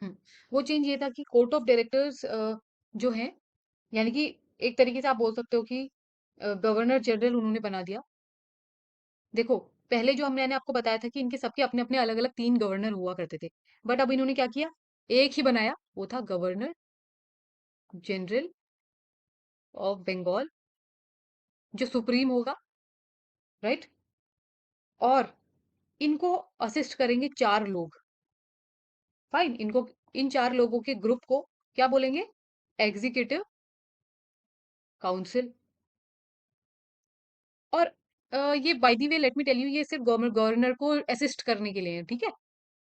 हम्म, वो चेंज ये था कि कोर्ट ऑफ डायरेक्टर्स जो है, यानी कि एक तरीके से आप बोल सकते हो कि गवर्नर जनरल उन्होंने बना दिया। देखो, पहले जो मैंने आपको बताया था कि इनके सबके अपने अपने अलग अलग 3 गवर्नर हुआ करते थे, बट अब इन्होंने क्या किया, एक ही बनाया, वो था गवर्नर जनरल ऑफ बंगाल, जो सुप्रीम होगा, राइट। और इनको असिस्ट करेंगे 4 लोग। फाइन। इनको, इन 4 लोगों के ग्रुप को क्या बोलेंगे? Executive council. और ये by the way let me tell you, ये सिर्फ गवर्नर को असिस्ट करने के लिए है, ठीक है?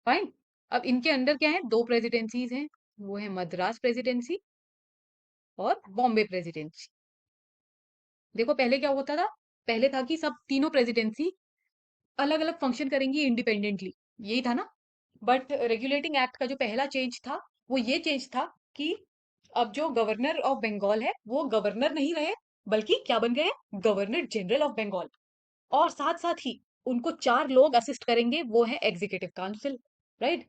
फाइन। अब इनके अंडर क्या है, 2 प्रेसिडेंसीज हैं, वो है मद्रास प्रेसिडेंसी और बॉम्बे प्रेसिडेंसी। देखो पहले क्या होता था, पहले था कि सब तीनों प्रेसिडेंसी अलग अलग फंक्शन करेंगी इंडिपेंडेंटली, यही था ना? बट रेगुलेटिंग एक्ट का जो पहला चेंज था वो ये चेंज था कि अब जो गवर्नर ऑफ बंगाल है वो गवर्नर नहीं रहे, बल्कि क्या बन गए, गवर्नर जनरल ऑफ बंगाल। और साथ साथ ही उनको 4 लोग असिस्ट करेंगे, वो है एग्जीक्यूटिव काउंसिल। राइट।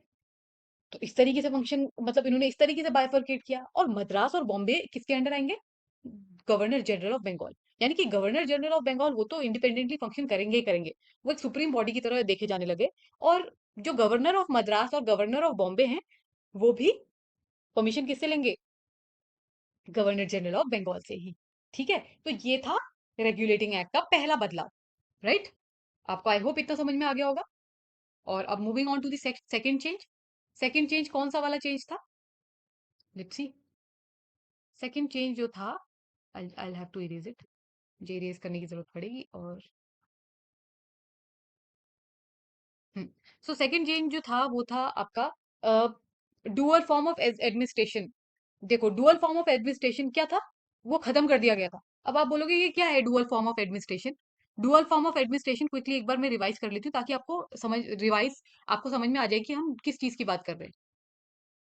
तो इस तरीके से फंक्शन, मतलब इन्होंने इस तरीके से बाइफरकेट किया। और मद्रास और बॉम्बे किसके अंडर आएंगे, गवर्नर जनरल ऑफ बंगाल। यानी कि गवर्नर जनरल ऑफ बंगाल वो तो इंडिपेंडेंटली फंक्शन करेंगे ही करेंगे, वो एक सुप्रीम बॉडी की तरह देखे जाने लगे। और जो गवर्नर ऑफ मद्रास और गवर्नर ऑफ बॉम्बे हैं वो भी परमिशन किससे लेंगे, गवर्नर जनरल ऑफ बंगाल से ही। ठीक है। तो ये था रेगुलेटिंग एक्ट का पहला बदलाव। राइट। आपको आई होप इतना समझ में आ गया होगा। और अब moving on to the second change. Second change कौन सा वाला चेंज था, लेट्स सी। सेकंड चेंज जो था, I have to erase it, मुझे इरेज करने की जरूरत पड़ेगी। और सो सेकंड चेंज जो था वो था आपका डुअल फॉर्म ऑफ एडमिनिस्ट्रेशन। देखो, डुअल फॉर्म ऑफ एडमिनिस्ट्रेशन क्या था, वो खत्म कर दिया गया था। अब आप बोलोगे ये क्या है dual form of administration. Dual form of administration quickly एक बार मैं रिवाइज कर लेती हूँ ताकि आपको समझ में आ जाए कि हम किस चीज की बात कर रहे हैं।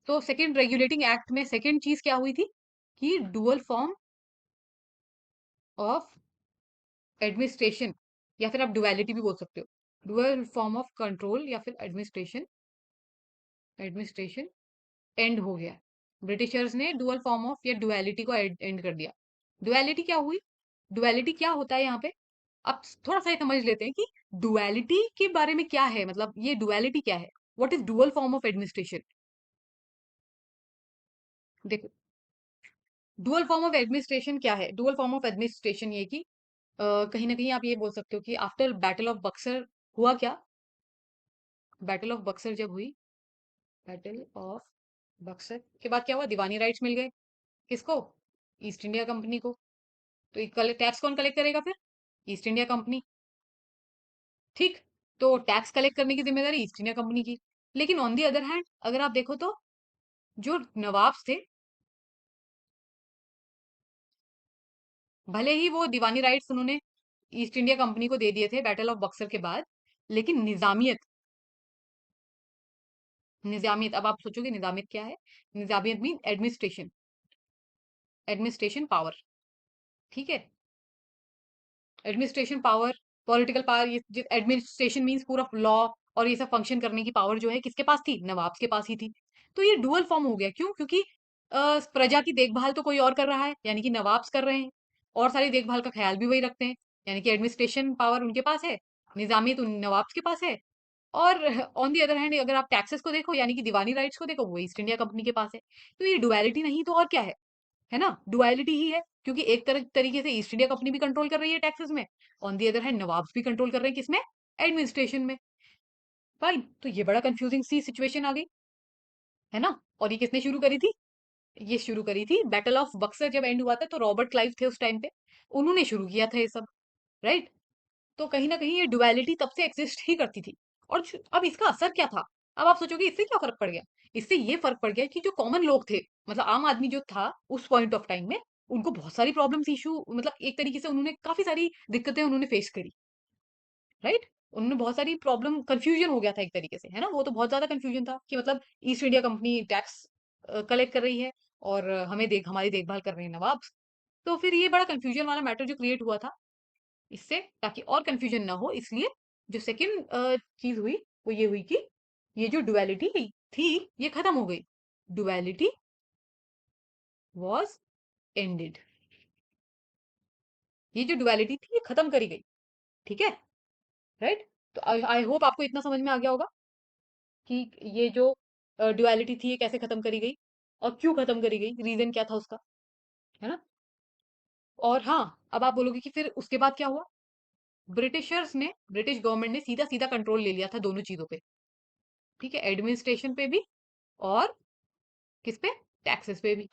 तो सेकंड रेगुलेटिंग एक्ट में सेकंड चीज क्या हुई थी कि डुअल फॉर्म ऑफ एडमिनिस्ट्रेशन, या फिर आप डुअलिटी भी बोल सकते हो, डुअल फॉर्म ऑफ कंट्रोल या फिर एडमिनिस्ट्रेशन, एडमिनिस्ट्रेशन एंड हो गया। ब्रिटिशर्स ने डुअल फॉर्म ऑफ या डुअलिटी को एंड कर दिया। डुअलिटी क्या हुई, डुअलिटी क्या होता है यहाँ पे, अब थोड़ा सा ये समझ लेते हैं कि डुअलिटी के बारे में क्या है, मतलब ये डुअलिटी क्या है, what is dual form of administration. देखो, डुअल फॉर्म ऑफ एडमिनिस्ट्रेशन क्या है, डुअल फॉर्म ऑफ एडमिनिस्ट्रेशन ये कि कहीं ना कहीं आप ये बोल सकते हो कि आफ्टर बैटल ऑफ बक्सर हुआ क्या, बैटल ऑफ बक्सर जब हुई, बैटल ऑफ बक्सर के बाद क्या हुआ, दीवानी राइट्स मिल गए, किसको, ईस्ट इंडिया कंपनी को। तो टैक्स कौन कलेक्ट करेगा फिर, ईस्ट इंडिया कंपनी। ठीक। तो टैक्स कलेक्ट करने की जिम्मेदारी ईस्ट इंडिया कंपनी की। लेकिन ऑन दी अदर हैंड अगर आप देखो तो जो नवाब्स थे, भले ही वो दीवानी राइट्स उन्होंने ईस्ट इंडिया कंपनी को दे दिए थे बैटल ऑफ बक्सर के बाद, लेकिन निजामियत, निजामियत, अब आप सोचोगे निजामियत क्या है, निजामियत मीन एडमिनिस्ट्रेशन, एडमिनिस्ट्रेशन पावर। ठीक है। एडमिनिस्ट्रेशन पावर, पॉलिटिकल पावर, ये एडमिनिस्ट्रेशन मींस पूरा लॉ और ये सब फंक्शन करने की पावर जो है किसके पास थी, नवाब्स के पास ही थी। तो ये डुअल फॉर्म हो गया, क्यों, क्योंकि प्रजा की देखभाल तो कोई और कर रहा है, यानी कि नवाब्स कर रहे हैं, और सारी देखभाल का ख्याल भी वही रखते हैं, यानी कि एडमिनिस्ट्रेशन पावर उनके पास है, निजामियत उन नवाब्स के पास है। और ऑन दी अदर हैंड अगर आप टैक्सेस को देखो, यानी कि दीवानी राइट्स को देखो, वो ईस्ट इंडिया कंपनी के पास है। तो ये डुअलिटी नहीं तो और क्या है ना, डुअलिटी ही है। क्योंकि एक तरीके से ईस्ट इंडिया कंपनी भी कंट्रोल कर रही है टैक्सेस में, on the other hand nawabs भी कंट्रोल कर रहे हैं किसमें, एडमिनिस्ट्रेशन में। फाइन, तो ये बड़ा कंफ्यूजिंग सी सिचुएशन आ गई, है ना। और ये किसने शुरू करी थी, ये शुरू करी थी बैटल ऑफ बक्सर जब एंड हुआ था, तो रॉबर्ट क्लाइव थे उस टाइम पे, उन्होंने शुरू किया था ये सब। राइट। तो कहीं ना कहीं ये डुअलिटी तब से एग्जिस्ट ही करती थी। और अब इसका असर क्या था, अब आप सोचोगे इससे क्या फर्क पड़ गया। इससे ये फर्क पड़ गया कि जो कॉमन लोग थे, मतलब आम आदमी जो था उस पॉइंट ऑफ टाइम में, उनको बहुत सारी प्रॉब्लम्स, इशू, मतलब एक तरीके से उन्होंने काफी सारी दिक्कतें उन्होंने फेस करी। राइट। उन्होंने बहुत सारी प्रॉब्लम, कंफ्यूजन हो गया था एक तरीके से, है ना, वो तो बहुत ज्यादा कंफ्यूजन था कि मतलब east India company tax collect कर रही है और हमारी देखभाल कर रहे हैं नवाब। तो फिर ये बड़ा कंफ्यूजन वाला मैटर जो क्रिएट हुआ था, इससे ताकि और कंफ्यूजन ना हो, इसलिए जो सेकंड चीज हुई वो ये हुई कि ये जो डुअलिटी थी ये खत्म हो गई, डुअलिटी वॉज एंडेड, ये जो डुअलिटी थी ये खत्म करी गई। ठीक है। राइट। तो आई होप आपको इतना समझ में आ गया होगा कि ये जो डुअलिटी थी ये कैसे खत्म करी गई और क्यों खत्म करी गई, रीजन क्या था उसका, है ना। और हाँ, अब आप बोलोगे कि फिर उसके बाद क्या हुआ, ब्रिटिश गवर्नमेंट ने सीधा सीधा कंट्रोल ले लिया था दोनों चीजों पे। ठीक है, एडमिनिस्ट्रेशन पे भी और किस पे, टैक्सेस पे भी।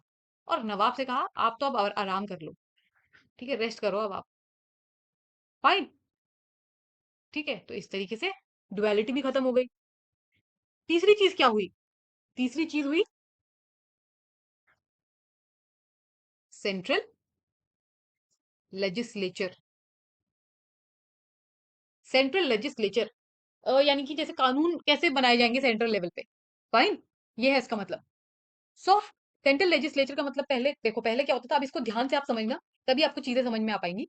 और नवाब से कहा आप तो अब आराम कर लो, ठीक है, रेस्ट करो अब आप। फाइन। ठीक है, तो इस तरीके से डुअलिटी भी खत्म हो गई। तीसरी चीज क्या हुई, तीसरी चीज हुई सेंट्रल लेजिस्लेचर, सेंट्रल लेजिस्लेचर। यानी कि जैसे कानून कैसे बनाए जाएंगे सेंट्रल लेवल पे। फाइन, ये है इसका मतलब। सो सेंट्रल लेजिस्लेचर का मतलब, पहले देखो पहले क्या होता था, अब इसको ध्यान से आप समझना, तभी आपको चीजें समझ में आ पाएंगी।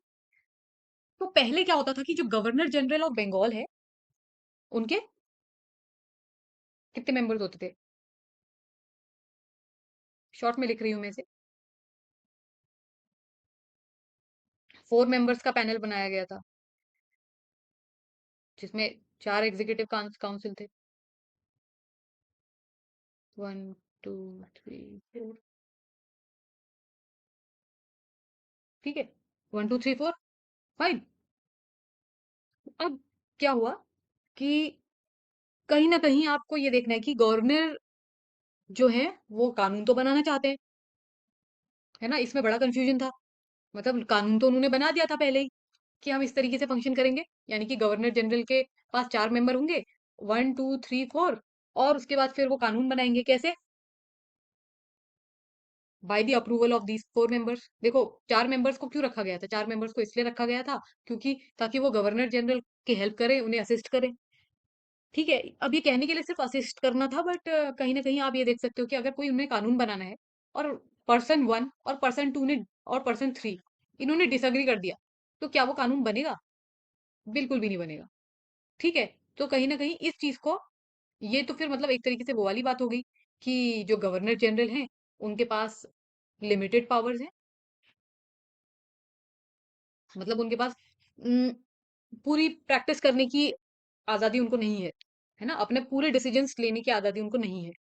तो पहले क्या होता था कि जो गवर्नर जनरल ऑफ बंगाल है, उनके कितने मेंबर्स होते थे? शॉर्ट में लिख रही हूं मैं इसे। 4 मेंबर्स का पैनल बनाया गया था, जिसमें 4 एग्जीक्यूटिव काउंसिल थे। 1 2 3 4। ठीक है, 1 2 3 4। फाइन। अब क्या हुआ कि कहीं ना कहीं आपको ये देखना है कि गवर्नर जो है वो कानून तो बनाना चाहते हैं, है ना। इसमें बड़ा कंफ्यूजन था। मतलब कानून तो उन्होंने बना दिया था पहले ही कि हम इस तरीके से फंक्शन करेंगे, यानी कि गवर्नर जनरल के पास 4 मेंबर होंगे, 1 2 3 4, और उसके बाद फिर वो कानून बनाएंगे कैसे? By the approval of these 4 members. देखो 4 मेंबर्स को क्यों रखा गया था? 4 मेंबर्स को इसलिए रखा गया था क्योंकि ताकि वो गवर्नर जनरल की हेल्प करें, उन्हें असिस्ट करें। ठीक है, अब ये कहने के लिए सिर्फ असिस्ट करना था, बट कहीं ना कहीं आप ये देख सकते हो कि अगर कोई उन्हें कानून बनाना है, और पर्सन 1 और पर्सन 2 ने और पर्सन 3 इन्होंने डिसएग्री कर दिया, तो क्या वो कानून बनेगा? बिल्कुल भी नहीं बनेगा। ठीक है, तो कहीं ना कहीं इस चीज को, ये तो फिर मतलब एक तरीके से वो वाली बात हो गई कि जो गवर्नर जनरल हैं उनके पास लिमिटेड पावर्स हैं। मतलब उनके पास उम, पूरी प्रैक्टिस करने की आजादी उनको नहीं है ना, अपने पूरे डिसीजंस लेने की आजादी उनको नहीं है।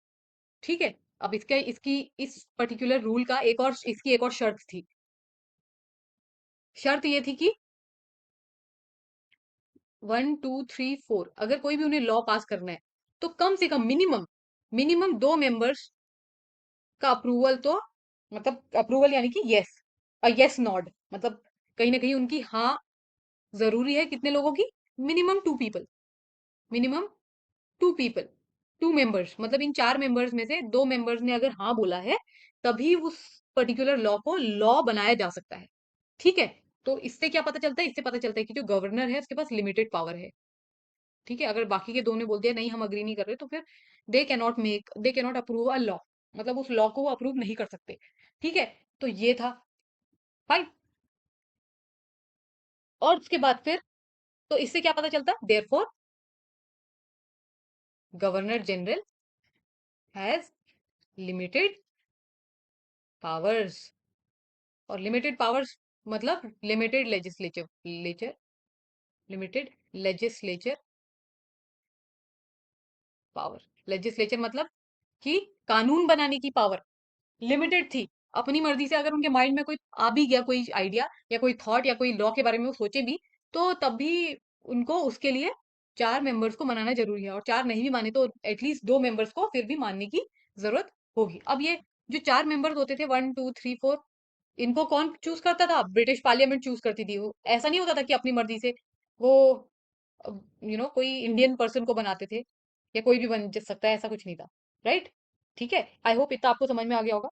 ठीक है, अब इसका इसकी इस पर्टिकुलर रूल का एक और, इसकी एक और शर्त थी। शर्त ये थी कि 1 2 3 4 अगर कोई भी उन्हें लॉ पास करना है, तो कम से कम मिनिमम मिनिमम 2 मेंबर्स का अप्रूवल तो, मतलब अप्रूवल यानी कि यस, यस नॉड, मतलब कहीं ना कहीं उनकी हाँ जरूरी है। कितने लोगों की? Minimum 2 people, minimum 2 people, 2 members, मतलब इन 4 मेंबर्स में से 2 मेंबर्स ने अगर हाँ बोला है, तभी उस पर्टिकुलर लॉ को लॉ बनाया जा सकता है। ठीक है, तो इससे क्या पता चलता है? इससे पता चलता है कि जो गवर्नर है उसके पास लिमिटेड पावर है। ठीक है, अगर बाकी के 2 ने बोल दिया नहीं हम अग्री नहीं कर रहे, तो फिर they can not approve a law, मतलब उस लॉ को वो अप्रूव नहीं कर सकते। ठीक है, तो ये था। फाइन। और उसके बाद फिर, तो इससे क्या पता चलता? Therefore governor general has limited powers. और लिमिटेड पावर्स मतलब limited limited legislature power. Legislature मतलब कि कानून बनाने की पावर लिमिटेड थी। अपनी मर्जी से अगर उनके माइंड में कोई आ भी गया, कोई आइडिया या कोई थॉट या कोई लॉ के बारे में वो सोचे भी, तो तब भी उनको उसके लिए 4 मेंबर्स को मनाना जरूरी है, और 4 नहीं भी माने तो एटलीस्ट 2 मेंबर्स को फिर भी मानने की जरूरत होगी। अब ये जो 4 मेंबर्स होते थे, 1 2 3 4, इनको कौन चूज करता था? ब्रिटिश पार्लियामेंट चूज करती थी। वो ऐसा नहीं होता था कि अपनी मर्जी से वो कोई इंडियन पर्सन को बनाते थे, या कोई भी बन सकता है, ऐसा कुछ नहीं था। राइट? ठीक है, आई होप इतना आपको समझ में आ गया होगा।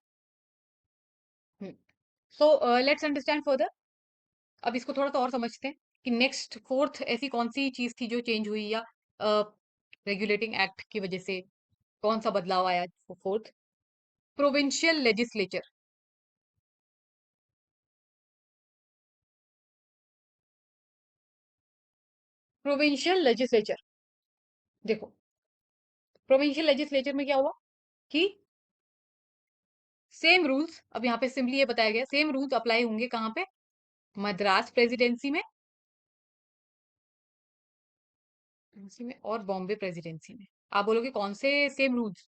So let's understand further. अब इसको थोड़ा सा और समझते हैं कि नेक्स्ट फोर्थ ऐसी कौन सी चीज थी जो चेंज हुई, या रेगुलेटिंग एक्ट की वजह से कौन सा बदलाव आया। Fourth, provincial legislature. Provincial legislature, देखो प्रोविंशियल लेजिस्लेचर में क्या हुआ कि सेम रूल्स, अब यहाँ पे सिंपली ये बताया गया, सेम रूल्स अप्लाई होंगे कहाँ पे? मद्रास प्रेसिडेंसी में, और बॉम्बे प्रेसिडेंसी में। आप बोलोगे कौन से सेम रूल्स?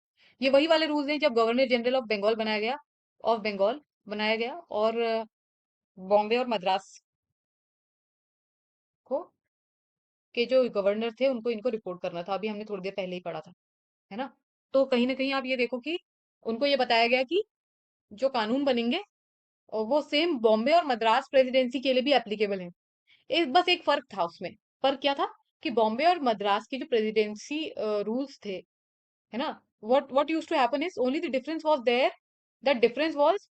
ये वही वाले रूल्स हैं जब गवर्नर जनरल ऑफ बंगाल बनाया गया, ऑफ बंगाल बनाया गया, और बॉम्बे और मद्रास को के जो गवर्नर थे उनको इनको रिपोर्ट करना था। अभी हमने थोड़ी देर पहले ही पढ़ा था, है ना। तो कहीं ना कहीं आप ये देखो कि उनको ये बताया गया कि जो कानून बनेंगे, और वो सेम बॉम्बे और मद्रास प्रेसिडेंसी के लिए भी एप्लीकेबल है। बस एक फर्क था उसमें। फर्क क्या था कि बॉम्बे और मद्रास की जो प्रेसिडेंसी रूल्स थे, है ना, what used to happen is only the difference was there, that difference was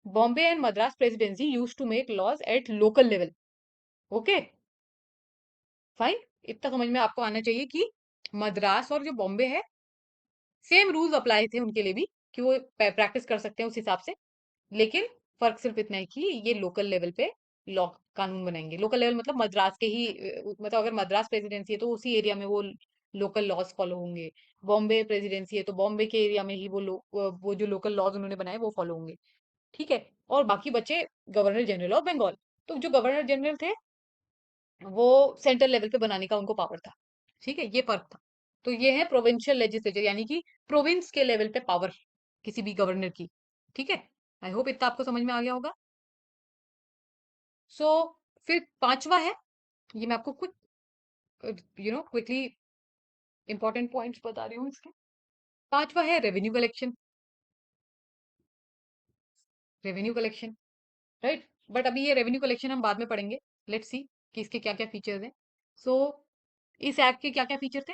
Bombay and Madras presidency used to make laws at local level. Okay, fine. इतना समझ में आपको आना चाहिए कि मद्रास और जो बॉम्बे है, सेम रूल्स अप्लाई थे उनके लिए भी, कि वो प्रैक्टिस कर सकते हैं उस हिसाब से। लेकिन फर्क सिर्फ इतना है कि ये लोकल लेवल पे लॉ कानून बनाएंगे। लोकल लेवल मतलब मद्रास के ही मतलब अगर मद्रास प्रेसिडेंसी है तो उसी एरिया में वो लोकल लॉज फॉलो होंगे। बॉम्बे प्रेसिडेंसी है तो बॉम्बे के एरिया में ही वो जो लोकल लॉज उन्होंने बनाए वो फॉलो होंगे। ठीक है। और बाकी बचे गवर्नर जनरल ऑफ बंगाल। तो जो गवर्नर जनरल थे वो सेंट्रल लेवल पे बनाने का उनको पावर था। ठीक है, ये फर्क था। तो ये है प्रोविंशियल लेजिस्लेचर, यानी कि प्रोविंस के लेवल पे पावर किसी भी गवर्नर की। ठीक है, आई होप इतना आपको समझ में आ गया होगा। सो फिर पांचवा है, ये मैं आपको कुछ क्विकली इंपॉर्टेंट पॉइंट्स बता रही हूँ इसके। पांचवा है revenue collection. Revenue collection, right. But अभी ये रेवेन्यू कलेक्शन हम बाद में पढ़ेंगे। लेट्स सी कि इसके क्या क्या फीचर्स हैं। सो इस एक्ट के क्या क्या फीचर थे।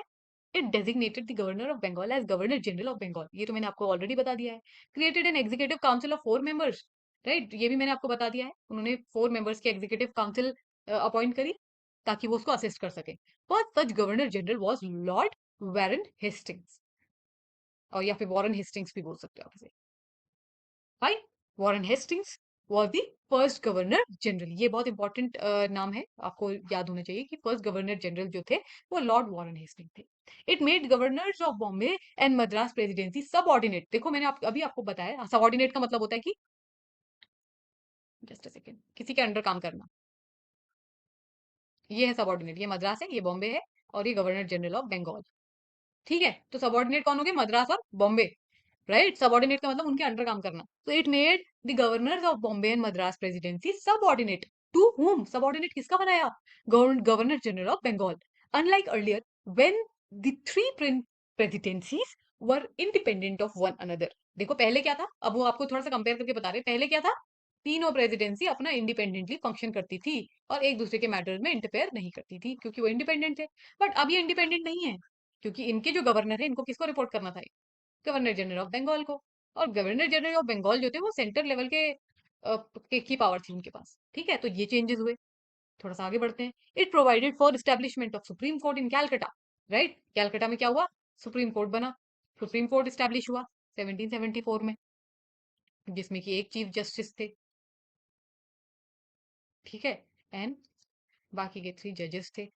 It designated the governor of Bengal as governor general of Bengal, ये तो मैंने आपको ऑलरेडी बता दिया है। Created an executive council of 4 members, right, ये भी मैंने आपको बता दिया है। उन्होंने 4 मेंबर्स की एग्जीक्यूटिव काउंसिल अपॉइंट करी ताकि वो उसको असिस्ट कर सके। First such governor general was Lord Warren Hastings, और या फिर वॉरेन हेस्टिंग्स भी बोल सकते हो आप इसे। Fine. Warren Hastings was the first governor general. ये बहुत इंपॉर्टेंट नाम है, आपको याद होना चाहिए कि फर्स्ट गवर्नर जनरल जो थे वो लॉर्ड वॉरेन हेस्टिंग थे। It made governors of Bombay and Madras presidency subordinate. देखो मैंने अभी आपको बताया सबऑर्डिनेट का मतलब होता है कि, जस्ट अ सेकेंड, किसी के अंडर काम करना। ये है सबऑर्डिनेट, ये मद्रास है, ये बॉम्बे है, और ये गवर्नर जनरल ऑफ बंगाल। ठीक है, तो सबऑर्डिनेट कौन हो गए, मद्रास और बॉम्बे, राइट। सबऑर्डिनेट का मतलब उनके अंडर काम करना। तो it made the governors of Bombay and Madras presidency subordinate to whom. Subordinate किसका बनाया, governor general of Bengal. Unlike earlier when the three presidencies were independent of one another. देखो पहले क्या था, अब वो आपको थोड़ा सा कंपेयर करके बता रहे हैं। पहले क्या था, तीनों प्रेसिडेंसी अपना इंडिपेंडेंटली फंक्शन करती थी और एक दूसरे के मैटर में इंटरफेयर नहीं करती थी क्योंकि वो इंडिपेंडेंट थे। बट अब ये इंडिपेंडेंट नहीं है, क्योंकि इनके जो गवर्नर है इनको किसको रिपोर्ट करना था, गवर्नर जनरल ऑफ बंगाल को। और गवर्नर जनरल ऑफ बंगाल जो थे वो सेंटर लेवल की पावर थी उनके पास। ठीक है, तो ये चेंजेस हुए। थोड़ा सा आगे बढ़ते हैं। It provided for establishment of supreme court in Calcutta, right. Calcutta में क्या हुआ, सुप्रीम कोर्ट बना। सुप्रीम कोर्ट स्टैब्लिश हुआ 1774 में, जिसमें कि एक चीफ जस्टिस थे। ठीक है, एंड बाकी के 3 जजेस थे।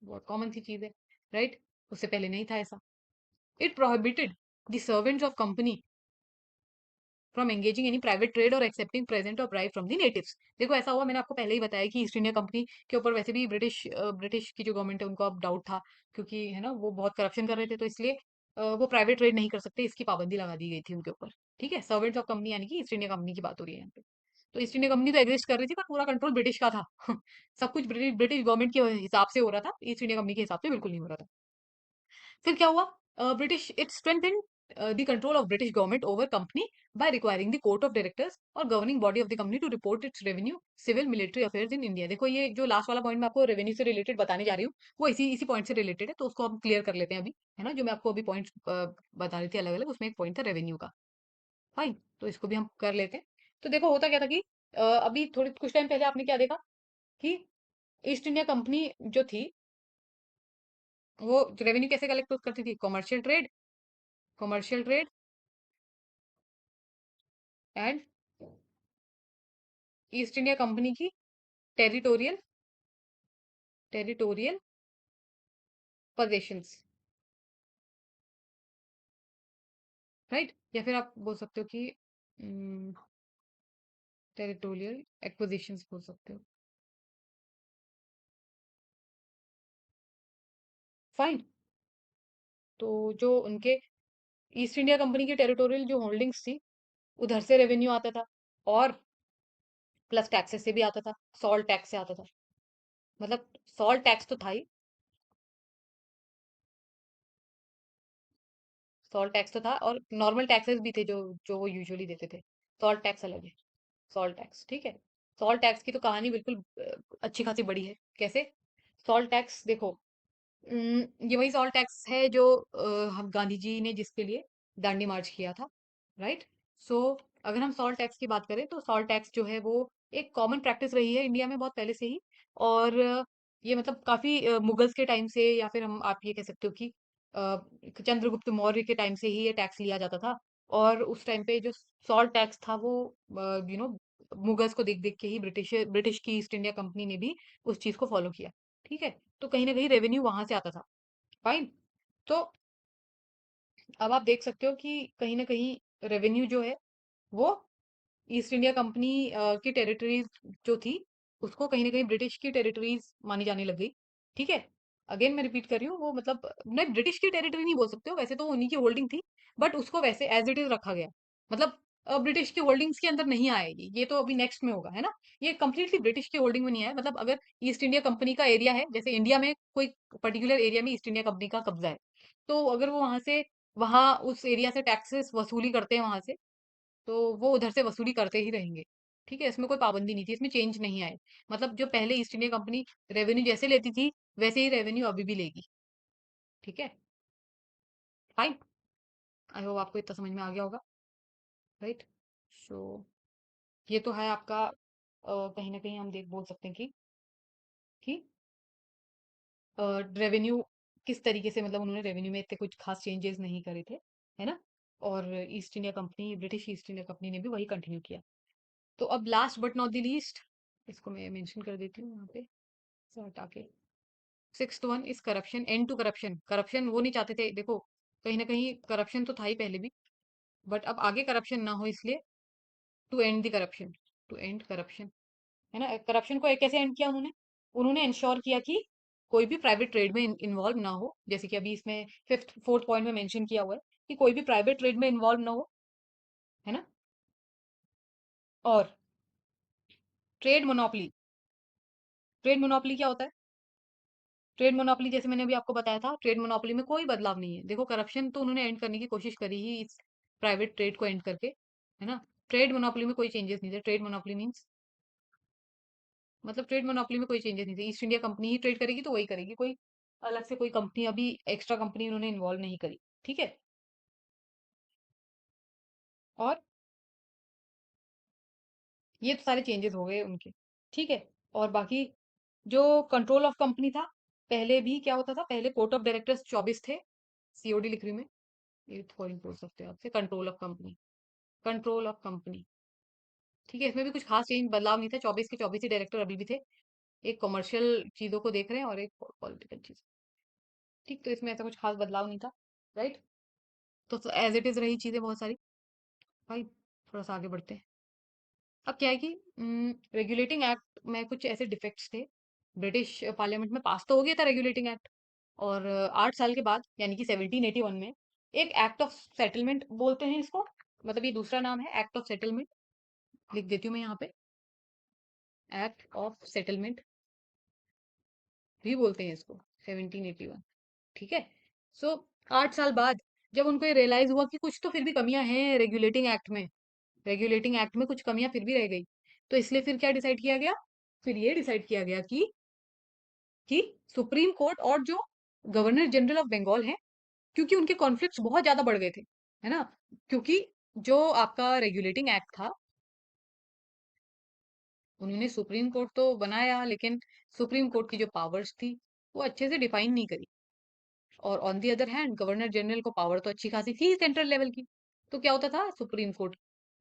बहुत कॉमन सी चीज है, राइट। उससे पहले नहीं था ऐसा। It prohibited the servants of company from engaging any private trade और एक्सेप्टिंग प्रेजेंट और ब्राइब फ्रॉम दी नेटिव्स। देखो ऐसा हुआ, मैंने आपको पहले ही बताया कि ईस्ट इंडिया कंपनी के ऊपर वैसे भी ब्रिटिश की जो गवर्नमेंट है उनको अब डाउट था, क्योंकि है ना वो बहुत करप्शन कर रहे थे, तो इसलिए वो प्राइवेट ट्रेड नहीं कर सकते, इसकी पाबंदी लगा दी गई थी उनके ऊपर। ठीक है, सर्वेंट्स ऑफ कंपनी यानी कि ईस्ट इंडिया कंपनी की बात हो रही है यहाँ पे। तो ईस्ट इंडिया कंपनी तो एग्जिस्ट कर रही थी पर पूरा कंट्रोल ब्रिटिश का था। सब कुछ ब्रिटिश गवर्नमेंट के हिसाब से हो रहा था, ईस्ट इंडिया कंपनी के हिसाब से बिल्कुल नहीं हो रहा था। फिर क्या हुआ, British it strengthen the control of British government over company by requiring the court of directors और governing body of the company to report its revenue civil military affairs in India. देखो ये जो लास्ट वाला point मैं आपको revenue से related बताने जा रही हूँ वो इसी इसी पॉइंट से रिलेटेड है, तो उसको हम क्लियर कर लेते हैं अभी। है ना, जो मैं आपको अभी पॉइंट्स बता रही थी अलग अलग, उसमें एक पॉइंट था रेवेन्यू का। फाइन, तो इसको भी हम कर लेते हैं। तो देखो होता क्या था कि अभी थोड़ी कुछ टाइम पहले आपने क्या देखा कि ईस्ट इंडिया कंपनी जो थी वो रेवेन्यू कैसे कलेक्ट करती थी, commercial trade and east India company की टेरिटोरियल टेरिटोरियल पोजेशंस, राइट। या फिर आप बोल सकते हो कि टेरिटोरियल एक्विजिशंस बोल सकते हो। फाइन। तो जो उनके ईस्ट इंडिया कंपनी की टेरिटोरियल जो होल्डिंग्स थी उधर से रेवेन्यू आता था, और प्लस टैक्सेस से भी आता था, सॉल्ट टैक्स से आता था। मतलब सॉल्ट टैक्स तो था ही, सॉल्ट टैक्स तो था और नॉर्मल टैक्सेस भी थे जो जो वो यूजुअली देते थे। सॉल्ट टैक्स अलग है, सॉल्ट टैक्स, ठीक है। सॉल्ट टैक्स की तो कहानी बिल्कुल अच्छी खासी बड़ी है। कैसे, सॉल्ट टैक्स देखो, ये वही सॉल्ट टैक्स है जो हम गांधी जी ने जिसके लिए दांडी मार्च किया था, राइट। सो अगर हम सॉल्ट टैक्स की बात करें तो सॉल्ट टैक्स जो है वो एक कॉमन प्रैक्टिस रही है इंडिया में बहुत पहले से ही। और ये मतलब काफी मुगल्स के टाइम से, या फिर हम आप ये कह सकते हो कि चंद्रगुप्त मौर्य के टाइम से ही ये टैक्स लिया जाता था। और उस टाइम पे जो सॉल्ट टैक्स था वो मुगल्स को देख देख के ही ब्रिटिश ब्रिटिश की ईस्ट इंडिया कंपनी ने भी उस चीज को फॉलो किया। ठीक है, तो कहीं ना कहीं रेवेन्यू वहां से आता था। फाइन। तो अब आप देख सकते हो कि कहीं ना कहीं रेवेन्यू जो है वो ईस्ट इंडिया कंपनी की टेरिटरीज जो थी उसको कहीं ना कहीं ब्रिटिश की टेरिटरीज मानी जाने लग गई। ठीक है, अगेन मैं रिपीट कर रही हूँ, वो मतलब नहीं, ब्रिटिश की टेरिटरी नहीं बोल सकते हो, वैसे तो उन्हीं की होल्डिंग थी, बट उसको वैसे एज इट इज रखा गया। मतलब ब्रिटिश की होल्डिंग्स के अंदर नहीं आएगी, ये तो अभी नेक्स्ट में होगा, है ना। ये कंप्लीटली ब्रिटिश की होल्डिंग में नहीं आया। मतलब अगर ईस्ट इंडिया कंपनी का एरिया है, जैसे इंडिया में कोई पर्टिकुलर एरिया में ईस्ट इंडिया कंपनी का कब्जा है, तो अगर वो वहां से वहां उस एरिया से टैक्सेस वसूली करते हैं वहां से, तो वो उधर से वसूली करते ही रहेंगे। ठीक है, इसमें कोई पाबंदी नहीं थी, इसमें चेंज नहीं आए। मतलब जो पहले ईस्ट इंडिया कंपनी रेवेन्यू जैसे लेती थी वैसे ही रेवेन्यू अभी भी लेगी। ठीक है, फाइन। आई होप आपको इतना समझ में आ गया होगा, राइट। सो ये तो है आपका कहीं ना कहीं हम देख बोल सकते हैं कि रेवेन्यू किस तरीके से, मतलब उन्होंने रेवेन्यू में इतने कुछ खास चेंजेस नहीं करे थे, है ना। और east India company, British east India company ने भी वही कंटिन्यू किया। तो अब last but not the least, इसको मैं मेंशन कर देती हूँ यहाँ पे, इसे हटा के। Sixth one is corruption, end to corruption. Corruption वो नहीं चाहते थे, देखो कहीं ना कहीं करप्शन तो था ही पहले भी, बट अब आगे करप्शन ना हो इसलिए to end the corruption, to end corruption, है ना। करप्शन को कैसे एंड किया उन्होंने, उन्होंने इंश्योर किया कि कोई भी प्राइवेट ट्रेड में इन्वॉल्व ना हो, जैसे कि अभी इसमें फिफ्थ फोर्थ पॉइंट में मेंशन किया हुआ है कि कोई भी प्राइवेट ट्रेड में इन्वॉल्व ना हो, है ना। और ट्रेड मोनोपोली, ट्रेड मोनोपोली क्या होता है। ट्रेड मोनोपोली जैसे मैंने अभी आपको बताया था, ट्रेड मोनोपोली में कोई बदलाव नहीं है। देखो करप्शन तो उन्होंने एंड करने की कोशिश करी ही इस प्राइवेट ट्रेड को एंड करके, है ना। ट्रेड मोनोपोली में कोई चेंजेस नहीं थे। ट्रेड मोनोपोली मींस मतलब ट्रेड मोनोपोली में कोई चेंजेस नहीं थे। ईस्ट इंडिया कंपनी ही ट्रेड करेगी तो वही करेगी, कोई अलग से कोई कंपनी अभी एक्स्ट्रा कंपनी उन्होंने इन्वॉल्व नहीं करी। ठीक है, और ये तो सारे चेंजेस हो गए उनके। ठीक है, और बाकी जो कंट्रोल ऑफ कंपनी था, पहले भी क्या होता था, पहले कोर्ट ऑफ डायरेक्टर्स 24 थे, सीओडी लिख रही हूँ मैं, ये थोड़ी बोल सकते हो आपसे, control of company, control of company. ठीक है, इसमें भी कुछ खास चेंज बदलाव नहीं था, 24 के 24 ही डायरेक्टर अभी भी थे। एक कमर्शियल चीजों को देख रहे हैं और एक पॉलिटिकल चीज। ठीक, तो इसमें ऐसा कुछ खास बदलाव नहीं था, राइट। तो एज इट इज रही चीजें बहुत सारी। भाई थोड़ा सा आगे बढ़ते हैं। अब क्या है कि रेगुलेटिंग एक्ट में कुछ ऐसे डिफेक्ट्स थे। ब्रिटिश पार्लियामेंट में पास तो हो गया था रेगुलेटिंग एक्ट, और 8 साल के बाद यानी कि 1781 में एक एक्ट ऑफ सेटलमेंट बोलते हैं इसको, मतलब ये दूसरा नाम है एक्ट ऑफ सेटलमेंट, लिख देती हूँ मैं यहाँ पे, एक्ट ऑफ सेटलमेंट भी बोलते हैं इसको, 1781। ठीक है, सो 8 साल बाद जब उनको ये रियलाइज हुआ कि कुछ तो फिर भी कमियां हैं रेगुलेटिंग एक्ट में, रेगुलेटिंग एक्ट में कुछ कमियां फिर भी रह गई, तो इसलिए फिर क्या डिसाइड किया गया, फिर ये डिसाइड किया गया कि सुप्रीम कोर्ट और जो गवर्नर जनरल ऑफ बंगाल है, क्योंकि उनके कॉन्फ्लिक्ट्स बहुत ज्यादा बढ़ गए थे, है ना। क्योंकि जो आपका रेगुलेटिंग एक्ट था, उन्होंने सुप्रीम कोर्ट तो बनाया लेकिन सुप्रीम कोर्ट की जो पावर्स थी वो अच्छे से डिफाइन नहीं करी। और on the other hand governor general को पावर तो अच्छी खासी थी सेंट्रल लेवल की। तो क्या होता था, सुप्रीम कोर्ट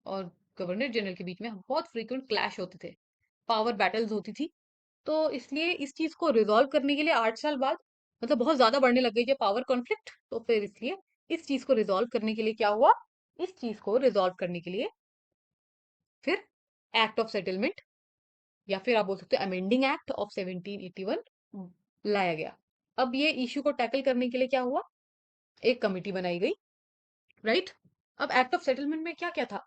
और गवर्नर जनरल के बीच में बहुत फ्रीक्वेंट क्लैश होते थे, पावर बैटल्स होती थी। तो इसलिए इस चीज को रिजॉल्व करने के लिए 8 साल बाद, मतलब बहुत ज्यादा बढ़ने लग गई जब पावर कॉन्फ्लिक्ट, तो फिर इसलिए इस चीज को रिजॉल्व करने के लिए क्या हुआ, इस चीज को रिजॉल्व करने के लिए फिर एक्ट ऑफ सेटलमेंट, या फिर आप बोल सकते हो अमेंडिंग एक्ट ऑफ 1781 लाया गया। अब ये इश्यू को टैकल करने के लिए क्या हुआ, एक कमिटी बनाई गई, राइट। अब एक्ट ऑफ सेटलमेंट में क्या क्या था,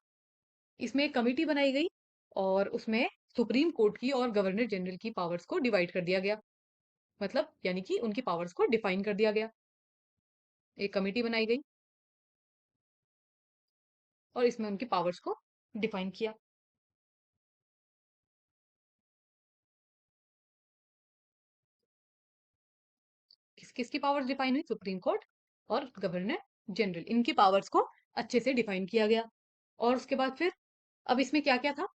इसमें एक कमिटी बनाई गई और उसमें सुप्रीम कोर्ट की और गवर्नर जनरल की पावर्स को डिवाइड कर दिया गया, मतलब यानी कि उनकी पावर्स को डिफाइन कर दिया गया। एक कमेटी बनाई गई और इसमें उनकी पावर्स को डिफाइन किया। किस किसकी पावर्स डिफाइन हुई, सुप्रीम कोर्ट और गवर्नर जनरल, इनकी पावर्स को अच्छे से डिफाइन किया गया। और उसके बाद फिर अब इसमें क्या क्या था,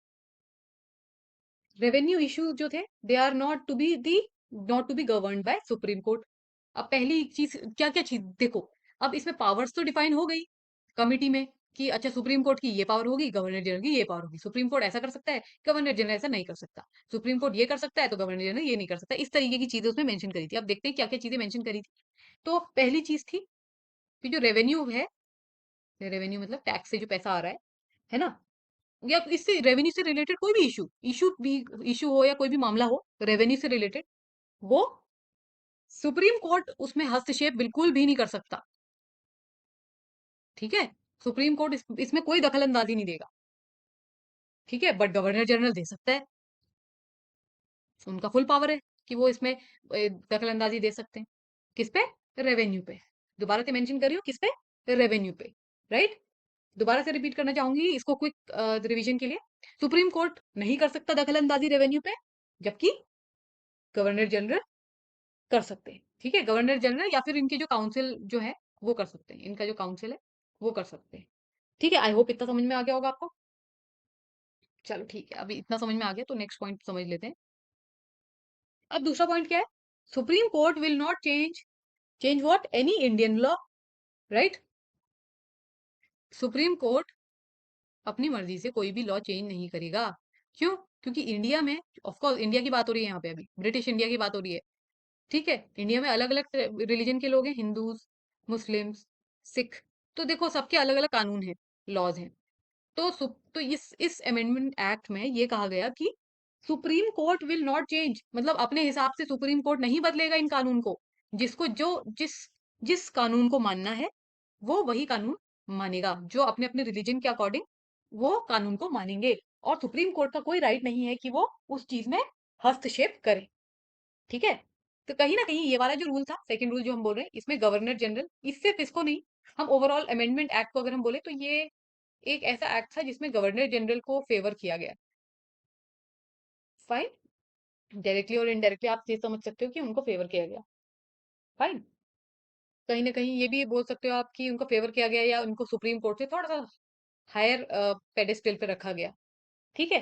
रेवेन्यू इश्यू जो थे, they are not to be the not to be governed by supreme court. अब पहली चीज क्या क्या चीज देखो, अब इसमें पावर्स तो डिफाइन हो गई कमिटी में कि अच्छा सुप्रीम कोर्ट की ये पावर होगी, गवर्नर जनरल की ये पावर होगी, सुप्रीम कोर्ट ऐसा कर सकता है, गवर्नर जनरल ऐसा नहीं कर सकता, सुप्रीम कोर्ट ये कर सकता है तो गवर्नर जनरल ये नहीं कर सकता। इस तरीके की चीजें उसमें मेंशन करी थी। अब देखते हैं क्या क्या चीजें मेंशन करी थी। तो पहली चीज थी कि जो रेवेन्यू है, रेवेन्यू मतलब टैक्स से जो पैसा आ रहा है ना, या इससे रेवेन्यू से रिलेटेड कोई भी इशू हो या कोई भी मामला हो रेवेन्यू से रिलेटेड, वो सुप्रीम कोर्ट उसमें हस्तक्षेप बिल्कुल भी नहीं कर सकता। ठीक है, सुप्रीम कोर्ट इसमें कोई दखल अंदाजी नहीं देगा। ठीक है, बट गवर्नर जनरल दे सकता है, उनका फुल पावर है कि वो इसमें दखल अंदाजी दे सकते हैं। किस पे? रेवेन्यू पे। दोबारा से मेंशन कर रही हूँ, किस पे? रेवेन्यू पे। राइट। दोबारा से रिपीट करना चाहूंगी इसको क्विक रिवीजन के लिए। सुप्रीम कोर्ट नहीं कर सकता दखल अंदाजी रेवेन्यू पे, जबकि गवर्नर जनरल कर सकते हैं। ठीक है, गवर्नर जनरल या फिर इनके जो काउंसिल जो है वो कर सकते हैं, इनका जो काउंसिल है वो कर सकते हैं। ठीक है, आई होप इतना समझ में आ गया होगा आपको। चलो ठीक है, अभी इतना समझ में आ गया तो नेक्स्ट पॉइंट समझ लेते हैं। अब दूसरा पॉइंट क्या है? Supreme court will not change change what any Indian law. Right. Supreme court अपनी मर्जी से कोई भी लॉ चेंज नहीं करेगा। क्यों? क्योंकि इंडिया में, ऑफ कोर्स इंडिया की बात हो रही है यहाँ पे, अभी ब्रिटिश इंडिया की बात हो रही है। ठीक है, इंडिया में अलग अलग रिलीजन के लोग हैं, हिंदूज, मुस्लिम्स, सिख। तो देखो सबके अलग अलग कानून हैं, लॉज हैं। तो इस अमेंडमेंट एक्ट में ये कहा गया कि supreme court will not change, मतलब अपने हिसाब से सुप्रीम कोर्ट नहीं बदलेगा इन कानून को। जिसको जो जिस जिस कानून को मानना है वो वही कानून मानेगा, जो अपने अपने रिलीजन के अकॉर्डिंग वो कानून को मानेंगे। और सुप्रीम कोर्ट का कोई राइट नहीं है कि वो उस चीज में हस्तक्षेप करे। ठीक है, तो कहीं ना कहीं ये वाला जो रूल था, सेकंड रूल जो हम बोल रहे हैं, इसमें गवर्नर जनरल, इससे इसको नहीं, हम ओवरऑल अमेंडमेंट एक्ट को अगर हम बोले तो ये एक ऐसा एक्ट था जिसमें गवर्नर जनरल को फेवर किया गया। फाइन। डायरेक्टली और इनडायरेक्टली आप ये समझ सकते हो कि उनको फेवर किया गया। फाइन। कहीं ना कहीं ये भी बोल सकते हो आप कि उनको फेवर किया गया या उनको सुप्रीम कोर्ट से थोड़ा सा हायर पेडेस्टल पे रखा गया। ठीक है,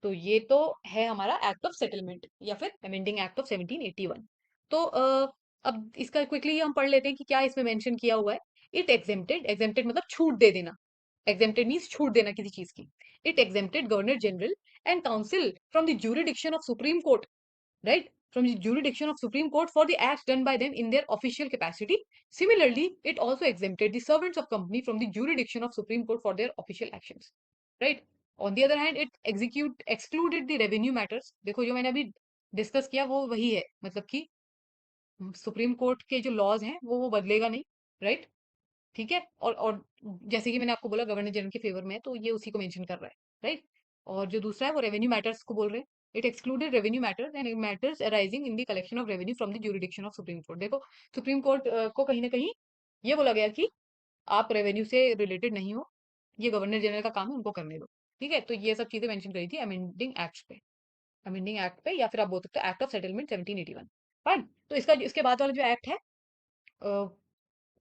तो ये तो है हमारा एक्ट ऑफ सेटलमेंट या फिर अमेंडिंग एक्ट ऑफ 1781। तो अब इसका क्विकली हम पढ़ लेते हैं कि क्या इसमें मेंशन किया हुआ है। इट एग्जेम्प्टेड, एग्जेम्प्टेड मतलब छूट दे देना, एग्जेम्प्टेड मीन्स छूट देना किसी चीज की। It exempted governor general and council from the jurisdiction of supreme court, right, from the jurisdiction of supreme court for the acts done by them in their official capacity. Similarly, it also exempted the servants of company from the jurisdiction of supreme court for their official actions, right. On the other hand, it execute excluded the revenue matters। देखो जो मैंने अभी discuss किया वो वही है, मतलब कि सुप्रीम कोर्ट के जो लॉज हैं वो बदलेगा नहीं। राइट। ठीक है, और जैसे कि मैंने आपको बोला गवर्नर जनरल के फेवर में है, तो ये उसी को मेंशन कर रहा है। राइट। और जो दूसरा है वो रेवेन्यू मैटर्स को बोल रहे हैं। It excluded revenue matters and matters arising in the collection of revenue from the jurisdiction of supreme court. देखो सुप्रीम कोर्ट को कहीं ना कहीं ये बोला गया कि आप रेवेन्यू से रिलेटेड नहीं हो, ये गवर्नर जनरल का काम है, उनको करने दो। ठीक है, तो ये सब चीजें मेंशन करी थी अमेंडिंग एक्ट पे, अमेंडिंग एक्ट पे, या फिर आप बोल सकते हो एक्ट ऑफ सेटलमेंट 1781। फाइन। तो इसका इसके बाद वाला जो एक्ट है,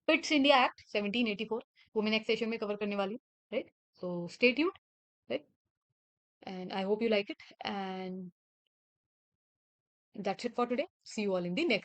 पिट्स इंडिया एक्ट 1784, वो मैं नेक्स्ट सेशन में कवर करने वाली हूँ। Right. So stay tuned. Right. And I hope you like it, and that's it for today. See you all in the next